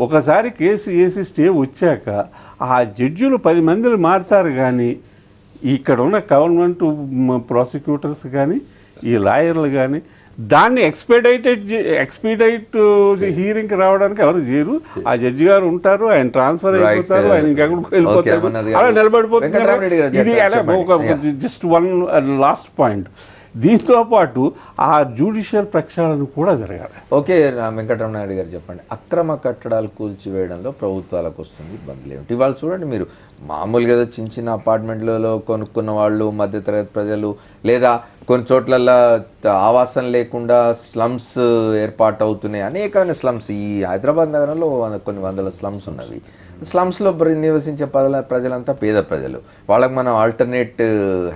ఒకసారి కేసు వేసి స్టే వచ్చాక ఆ జడ్జిలు 10 మందిని మారుతారు, కానీ ఇక్కడ ఉన్న గవర్నమెంట్ ప్రాసిక్యూటర్స్ కానీ ఈ లాయర్లు కానీ దాన్ని ఎక్స్పీడైట్ హీరింగ్కి రావడానికి ఎవరు చేయరు. ఆ జడ్జి గారు ఉంటారు, ఆయన ట్రాన్స్ఫర్ అయిపోతారు, ఆయన ఇంకెక్కడికి వెళ్ళిపోతారు, అలా నిలబడిపోతున్నారు. ఇది జస్ట్ వన్ లాస్ట్ పాయింట్. దీంతో పాటు ఆ జ్యుడిషియల్ ప్రక్షాళన కూడా జరగాలి. ఓకే, వెంకటరమణారెడ్డి గారు చెప్పండి, అక్రమ కట్టడాలు కూల్చివేయడంలో ప్రభుత్వాలకు వస్తుంది ఇబ్బందులు ఏమిటి? ఇవాళ చూడండి, మీరు మామూలుగా చిన్న చిన్న అపార్ట్మెంట్లలో కొనుక్కున్న వాళ్ళు, మధ్యతరగతి ప్రజలు, లేదా కొన్ని చోట్లలో ఆవాసం లేకుండా స్లమ్స్ ఏర్పాటు అవుతున్నాయి, అనేకమైన స్లమ్స్. ఈ హైదరాబాద్ నగరంలో కొన్ని వందల స్లమ్స్ ఉన్నవి. స్లమ్స్లో నివసించే ప్రజలంతా పేద ప్రజలు. వాళ్ళకి మనం ఆల్టర్నేట్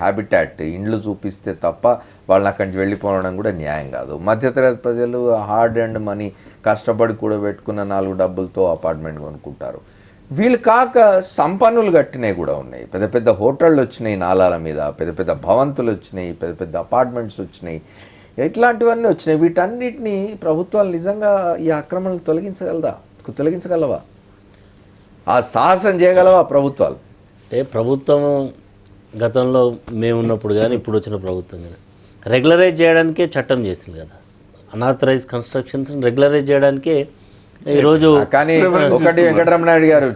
హ్యాబిటాట్ ఇండ్లు చూపిస్తే తప్ప వాళ్ళని అక్కడి నుంచి వెళ్ళిపోవడం కూడా న్యాయం కాదు. మధ్యతరగతి ప్రజలు హార్డ్ అండ్ మనీ కష్టపడి కూడా పెట్టుకున్న 4 డబ్బులతో అపార్ట్మెంట్ కొనుక్కుంటారు. వీళ్ళు కాక సంపన్నులు కట్టినవి కూడా ఉన్నాయి. పెద్ద పెద్ద హోటళ్ళు వచ్చినాయి నాలాల మీద, పెద్ద పెద్ద భవంతులు వచ్చినాయి, పెద్ద పెద్ద అపార్ట్మెంట్స్ వచ్చినాయి, ఇట్లాంటివన్నీ వచ్చినాయి. వీటన్నిటినీ ప్రభుత్వాలు నిజంగా ఈ ఆక్రమణలు తొలగించగలవా? ఆ సాహసం చేయగలవా ప్రభుత్వాలు? అంటే ప్రభుత్వం గతంలో మేమున్నప్పుడు కానీ ఇప్పుడు వచ్చిన ప్రభుత్వం కానీ రెగ్యులరైజ్ చేయడానికే చట్టం చేసింది కదా. అనాథరైజ్ కన్స్ట్రక్షన్స్ రెగ్యులరైజ్ చేయడానికే ఈరోజు. కానీ ఒకటి వెంకటరమణాయుడు గారు,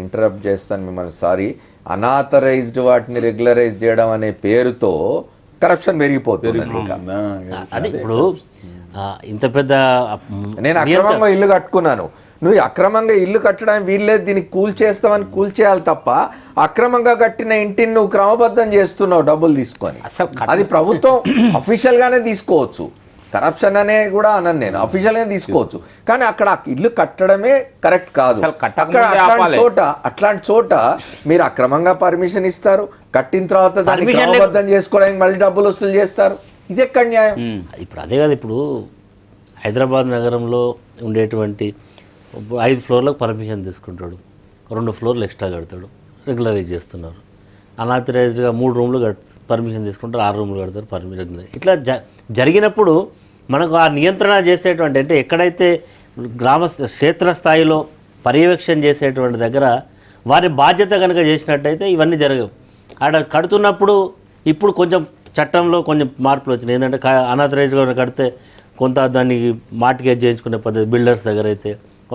ఇంటరప్ట్ చేస్తాను మిమ్మల్ని, సారీ, అనాథరైజ్డ్ వాటిని రెగ్యులరైజ్ చేయడం అనే పేరుతో కరప్షన్ పెరిగిపోతుంది. అదే ఇప్పుడు ఇంత పెద్ద నేను అక్రమంగా ఇల్లు కట్టుకున్నాను, నువ్వు అక్రమంగా ఇల్లు కట్టడానికి వీల్లేదు, దీనికి కూల్చేస్తామని కూల్చేయాలి తప్ప అక్రమంగా కట్టిన ఇంటిని నువ్వు క్రమబద్ధం చేస్తున్నావు డబ్బులు తీసుకొని. అది ప్రభుత్వం అఫీషియల్ గానే తీసుకోవచ్చు, కరప్షన్ అనే కూడా అనను నేను, అఫీషియల్ గా తీసుకోవచ్చు. కానీ అక్కడ ఇల్లు కట్టడమే కరెక్ట్ కాదు. అట్లాంటి చోట మీరు అక్రమంగా పర్మిషన్ ఇస్తారు, కట్టిన తర్వాత దాన్ని క్రమబద్ధం చేసుకోవడానికి మళ్ళీ డబ్బులు వసూలు చేస్తారు. ఇది ఎక్కడ న్యాయం? ఇప్పుడు అదే కదా, ఇప్పుడు హైదరాబాద్ నగరంలో ఉండేటువంటి 5 ఫ్లోర్లకు పర్మిషన్ తీసుకుంటాడు, 2 ఫ్లోర్లు ఎక్స్ట్రా కడతాడు, రెగ్యులరైజ్ చేస్తున్నారు. అనాథరైజ్డ్గా 3 రూమ్లు పర్మిషన్ తీసుకుంటారు, 6 రూమ్లు కడతారు పర్మిషన్. ఇట్లా జరిగినప్పుడు మనకు ఆ నియంత్రణ చేసేటువంటి, అంటే ఎక్కడైతే క్షేత్రస్థాయిలో పర్యవేక్షణ చేసేటువంటి దగ్గర వారి బాధ్యత కనుక చేసినట్టయితే ఇవన్నీ జరగవు. ఆడ కడుతున్నప్పుడు ఇప్పుడు కొంచెం చట్టంలో కొంచెం మార్పులు వచ్చినాయి. ఏంటంటే అనాథరైజ్డ్గా కడితే కొంత దాన్ని మార్టిగేజ్ చేయించుకునే పద్ధతి, బిల్డర్స్ దగ్గర అయితే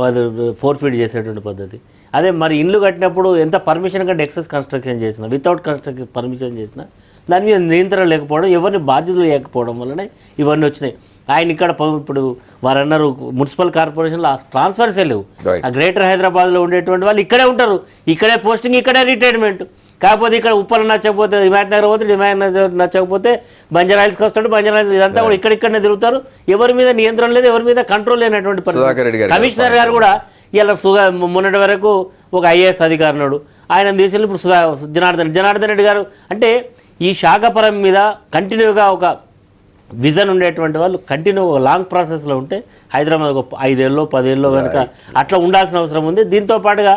అది 4 ఫీట్ చేసేటువంటి పద్ధతి. అదే మరి ఇల్లు కట్టినప్పుడు ఎంత పర్మిషన్ కంటే ఎక్సెస్ కన్స్ట్రక్షన్ చేసినా, వితౌట్ కన్స్ట్రక్షన్ పర్మిషన్ చేసినా దాని మీద నియంత్రణ లేకపోవడం, ఎవరిని బాధ్యతలు లేకపోవడం వల్లనే ఇవన్నీ వచ్చినాయి. ఆయన ఇక్కడ ఇప్పుడు వారు అన్నారు మున్సిపల్ కార్పొరేషన్లో ట్రాన్స్ఫర్స్ లేవు. ఆ గ్రేటర్ హైదరాబాద్లో ఉండేటువంటి వాళ్ళు ఇక్కడే ఉంటారు, ఇక్కడే పోస్టింగ్, ఇక్కడే రిటైర్మెంట్. కాకపోతే ఇక్కడ ఉప్పలు నచ్చకపోతే హిమాయత్ నగర్ పోతే, హిమాయత్ నగర్ నచ్చకపోతే బంజారాయిల్స్కి వస్తాడు, బంజారాయిల్స్ ఇదంతా కూడా ఇక్కడనే తిరుగుతారు. ఎవరి మీద నియంత్రణ లేదు, ఎవరి మీద కంట్రోల్ లేనటువంటి పరిస్థితి. కమిషనర్ గారు కూడా ఇలా మొన్నటి వరకు ఒక IAS అధికారున్నాడు, ఆయన తీసుకెళ్ళి ఇప్పుడు జనార్దన్ రెడ్డి గారు. అంటే ఈ శాఖపరం మీద కంటిన్యూగా ఒక విజన్ ఉండేటువంటి వాళ్ళు కంటిన్యూ లాంగ్ ప్రాసెస్లో ఉంటే హైదరాబాద్ ఒక 5 ఏళ్ళలో 10 ఏళ్ళలో కనుక అట్లా ఉండాల్సిన అవసరం ఉంది. దీంతో పాటుగా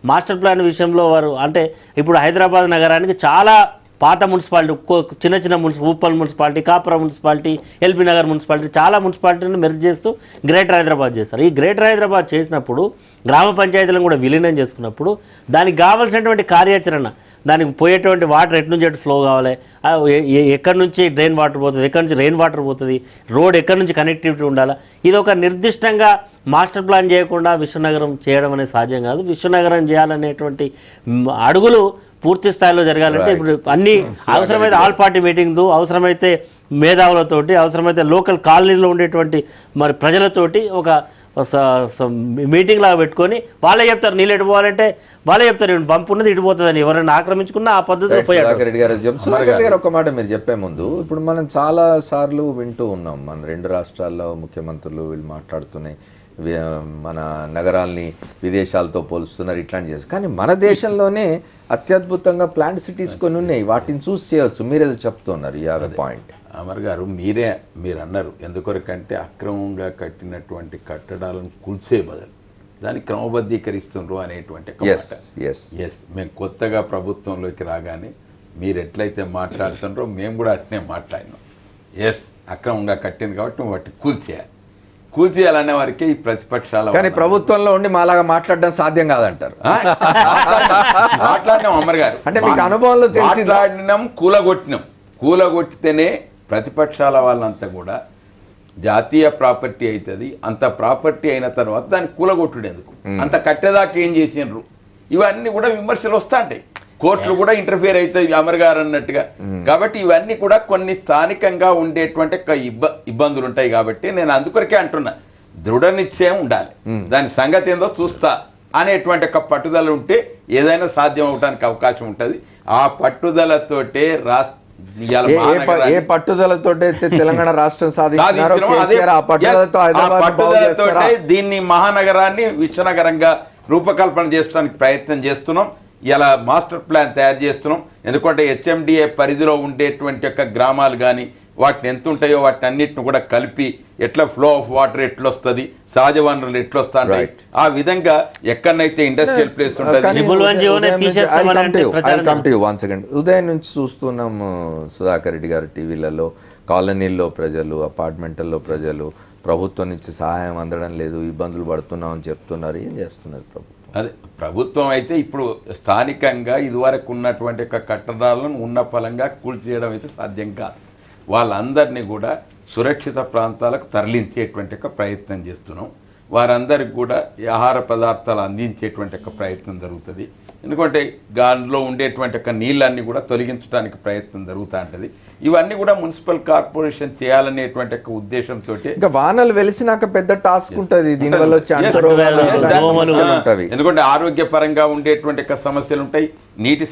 మాస్టర్ ప్లాన్ విషయంలో వారు, అంటే ఇప్పుడు హైదరాబాద్ నగరానికి చాలా పాత మున్సిపాలిటీ, చిన్న ఉప్పల్ మున్సిపాలిటీ, కాపురం మున్సిపాలిటీ, ఎల్బీ నగర్ మున్సిపాలిటీ, చాలా మున్సిపాలిటీని మెర్జ్ చేస్తూ గ్రేటర్ హైదరాబాద్ చేస్తారు. ఈ గ్రేటర్ హైదరాబాద్ చేసినప్పుడు గ్రామ పంచాయతీలను కూడా విలీనం చేసుకున్నప్పుడు దానికి కావాల్సినటువంటి కార్యాచరణ, దానికి పోయేటువంటి వాటర్ ఎటు నుంచి ఎటు ఫ్లో కావాలి, ఎక్కడి నుంచి డ్రైన్ వాటర్ పోతుంది, ఎక్కడి నుంచి రెయిన్ వాటర్ పోతుంది, రోడ్ ఎక్కడి నుంచి కనెక్టివిటీ ఉండాలి, ఇది ఒక నిర్దిష్టంగా మాస్టర్ ప్లాన్ చేయకుండా విశ్వనగరం చేయడం అనేది సాధ్యం కాదు. విశ్వనగరం చేయాలనేటువంటి అడుగులు పూర్తి స్థాయిలో జరగాలంటే ఇప్పుడు అన్ని అవసరమైతే ఆల్ పార్టీ మీటింగ్, అవసరమైతే మేధావులతోటి, అవసరమైతే లోకల్ కాలనీలో ఉండేటువంటి మరి ప్రజలతోటి ఒక మీటింగ్ లాగా పెట్టుకొని వాళ్ళే చెప్తారు నీళ్ళు ఎడిపోవాలంటే వాళ్ళే చెప్తారు పంపు ఉన్నది ఇడిపోతుందని, ఎవరైనా ఆక్రమించుకున్నా ఆ పద్ధతిలో పోయారు. ఒక మాట మీరు చెప్పే ముందు, ఇప్పుడు మనం చాలా సార్లు వింటూ ఉన్నాం, మన 2 రాష్ట్రాల్లో ముఖ్యమంత్రులు వీళ్ళు మాట్లాడుతున్నాయి, మన నగరాల్ని విదేశాలతో పోలుస్తున్నారు, ఇట్లాంటి చేస్తారు. కానీ మన దేశంలోనే అత్యద్భుతంగా ప్లాంట్ సిటీస్ కొన్ని ఉన్నాయి, వాటిని చూసి చేయవచ్చు. మీరేదో చెప్తున్నారు, ఈ పాయింట్. అమర్ గారు మీరు అన్నారు, ఎందుకొరకంటే అక్రమంగా కట్టినటువంటి కట్టడాలను కూల్చే బదులు దాన్ని క్రమబద్ధీకరిస్తున్నారు అనేటువంటి. మేము కొత్తగా ప్రభుత్వంలోకి రాగానే మీరు ఎట్లయితే మాట్లాడుతున్నారో మేము కూడా అట్నే మాట్లాడినాం. అక్రమంగా కట్టింది కాబట్టి నువ్వు వాటిని కూల్చేయాలనే వారికి ఈ ప్రతిపక్షాల. కానీ ప్రభుత్వంలో ఉండి మాలాగా మాట్లాడడం సాధ్యం కాదంటారు. మాట్లాడినాం అమర్ గారు, అంటే మీకు అనుభవంలో మాట్లాడినాం, కూలగొట్టితేనే ప్రతిపక్షాల వాళ్ళంతా కూడా జాతీయ ప్రాపర్టీ అవుతుంది. అంత ప్రాపర్టీ అయిన తర్వాత దాన్ని కూలగొట్టుడు ఎందుకు, అంత కట్టేదాకా ఏం చేసినారు, ఇవన్నీ కూడా విమర్శలు వస్తా ఉంటాయి. కోర్టులు కూడా ఇంటర్ఫియర్ అవుతాయి అమర్ గారు అన్నట్టుగా. కాబట్టి ఇవన్నీ కూడా కొన్ని స్థానికంగా ఉండేటువంటి ఇబ్బందులు ఉంటాయి. కాబట్టి నేను అందుకొరకే అంటున్నా, దృఢ నిశ్చయం ఉండాలి, దాని సంగతి ఏందో చూస్తా అనేటువంటి ఒక పట్టుదల ఉంటే ఏదైనా సాధ్యం అవడానికి అవకాశం ఉంటుంది. ఆ పట్టుదలతోటే ఏ పట్టుదలతో తెలంగాణ రాష్ట్రం సాధించారో దీన్ని మహానగరాన్ని విశ్వనగరంగా రూపకల్పన చేస్తానికి ప్రయత్నం చేస్తున్నాం. ఇలా మాస్టర్ ప్లాన్ తయారు చేస్తున్నాం. ఎందుకంటే హెచ్ఎండిఏ పరిధిలో ఉండేటువంటి యొక్క గ్రామాలు కానీ వాటిని ఎంత ఉంటాయో వాటిని అన్నిటిని కూడా కలిపి ఎట్లా ఫ్లో ఆఫ్ వాటర్ ఎట్లా వస్తుంది, సహజ వనరులు ఎట్లా వస్తాయి, ఆ విధంగా ఎక్కడనైతే ఇండస్ట్రియల్ ప్లేస్ ఉంటుంది. ఉదయం నుంచి చూస్తున్నాం సుధాకర్ రెడ్డి గారు టీవీలలో, కాలనీల్లో ప్రజలు, అపార్ట్మెంట్లలో ప్రజలు ప్రభుత్వం నుంచి సహాయం అందడం లేదు, ఇబ్బందులు పడుతున్నాం అని చెప్తున్నారు. ఏం చేస్తున్నారు ప్రభుత్వం? అదే ప్రభుత్వం అయితే ఇప్పుడు స్థానికంగా ఇదివరకు ఉన్నటువంటి యొక్క కట్టడాలను ఉన్న ఫలంగా కూల్చేయడం అయితే సాధ్యం కాదు. వాళ్ళందరినీ కూడా సురక్షిత ప్రాంతాలకు తరలించేటువంటి ఒక ప్రయత్నం చేస్తున్నాం. వారందరికి కూడా ఆహార పదార్థాలు అందించేటువంటి ఒక ప్రయత్నం జరుగుతుంది. ఎందుకంటే దానిలో ఉండేటువంటి ఒక నీళ్ళన్నీ కూడా తొలగించడానికి ప్రయత్నం జరుగుతూ ఉంటుంది. ఇవన్నీ కూడా మున్సిపల్ కార్పొరేషన్ చేయాలనేటువంటి ఒక ఉద్దేశంతో ఇంకా వానలు వెలిసినాక పెద్ద టాస్క్ ఉంటుంది. దీనివల్ల ఎందుకంటే ఆరోగ్యపరంగా ఉండేటువంటి సమస్యలు ఉంటాయి, నీటి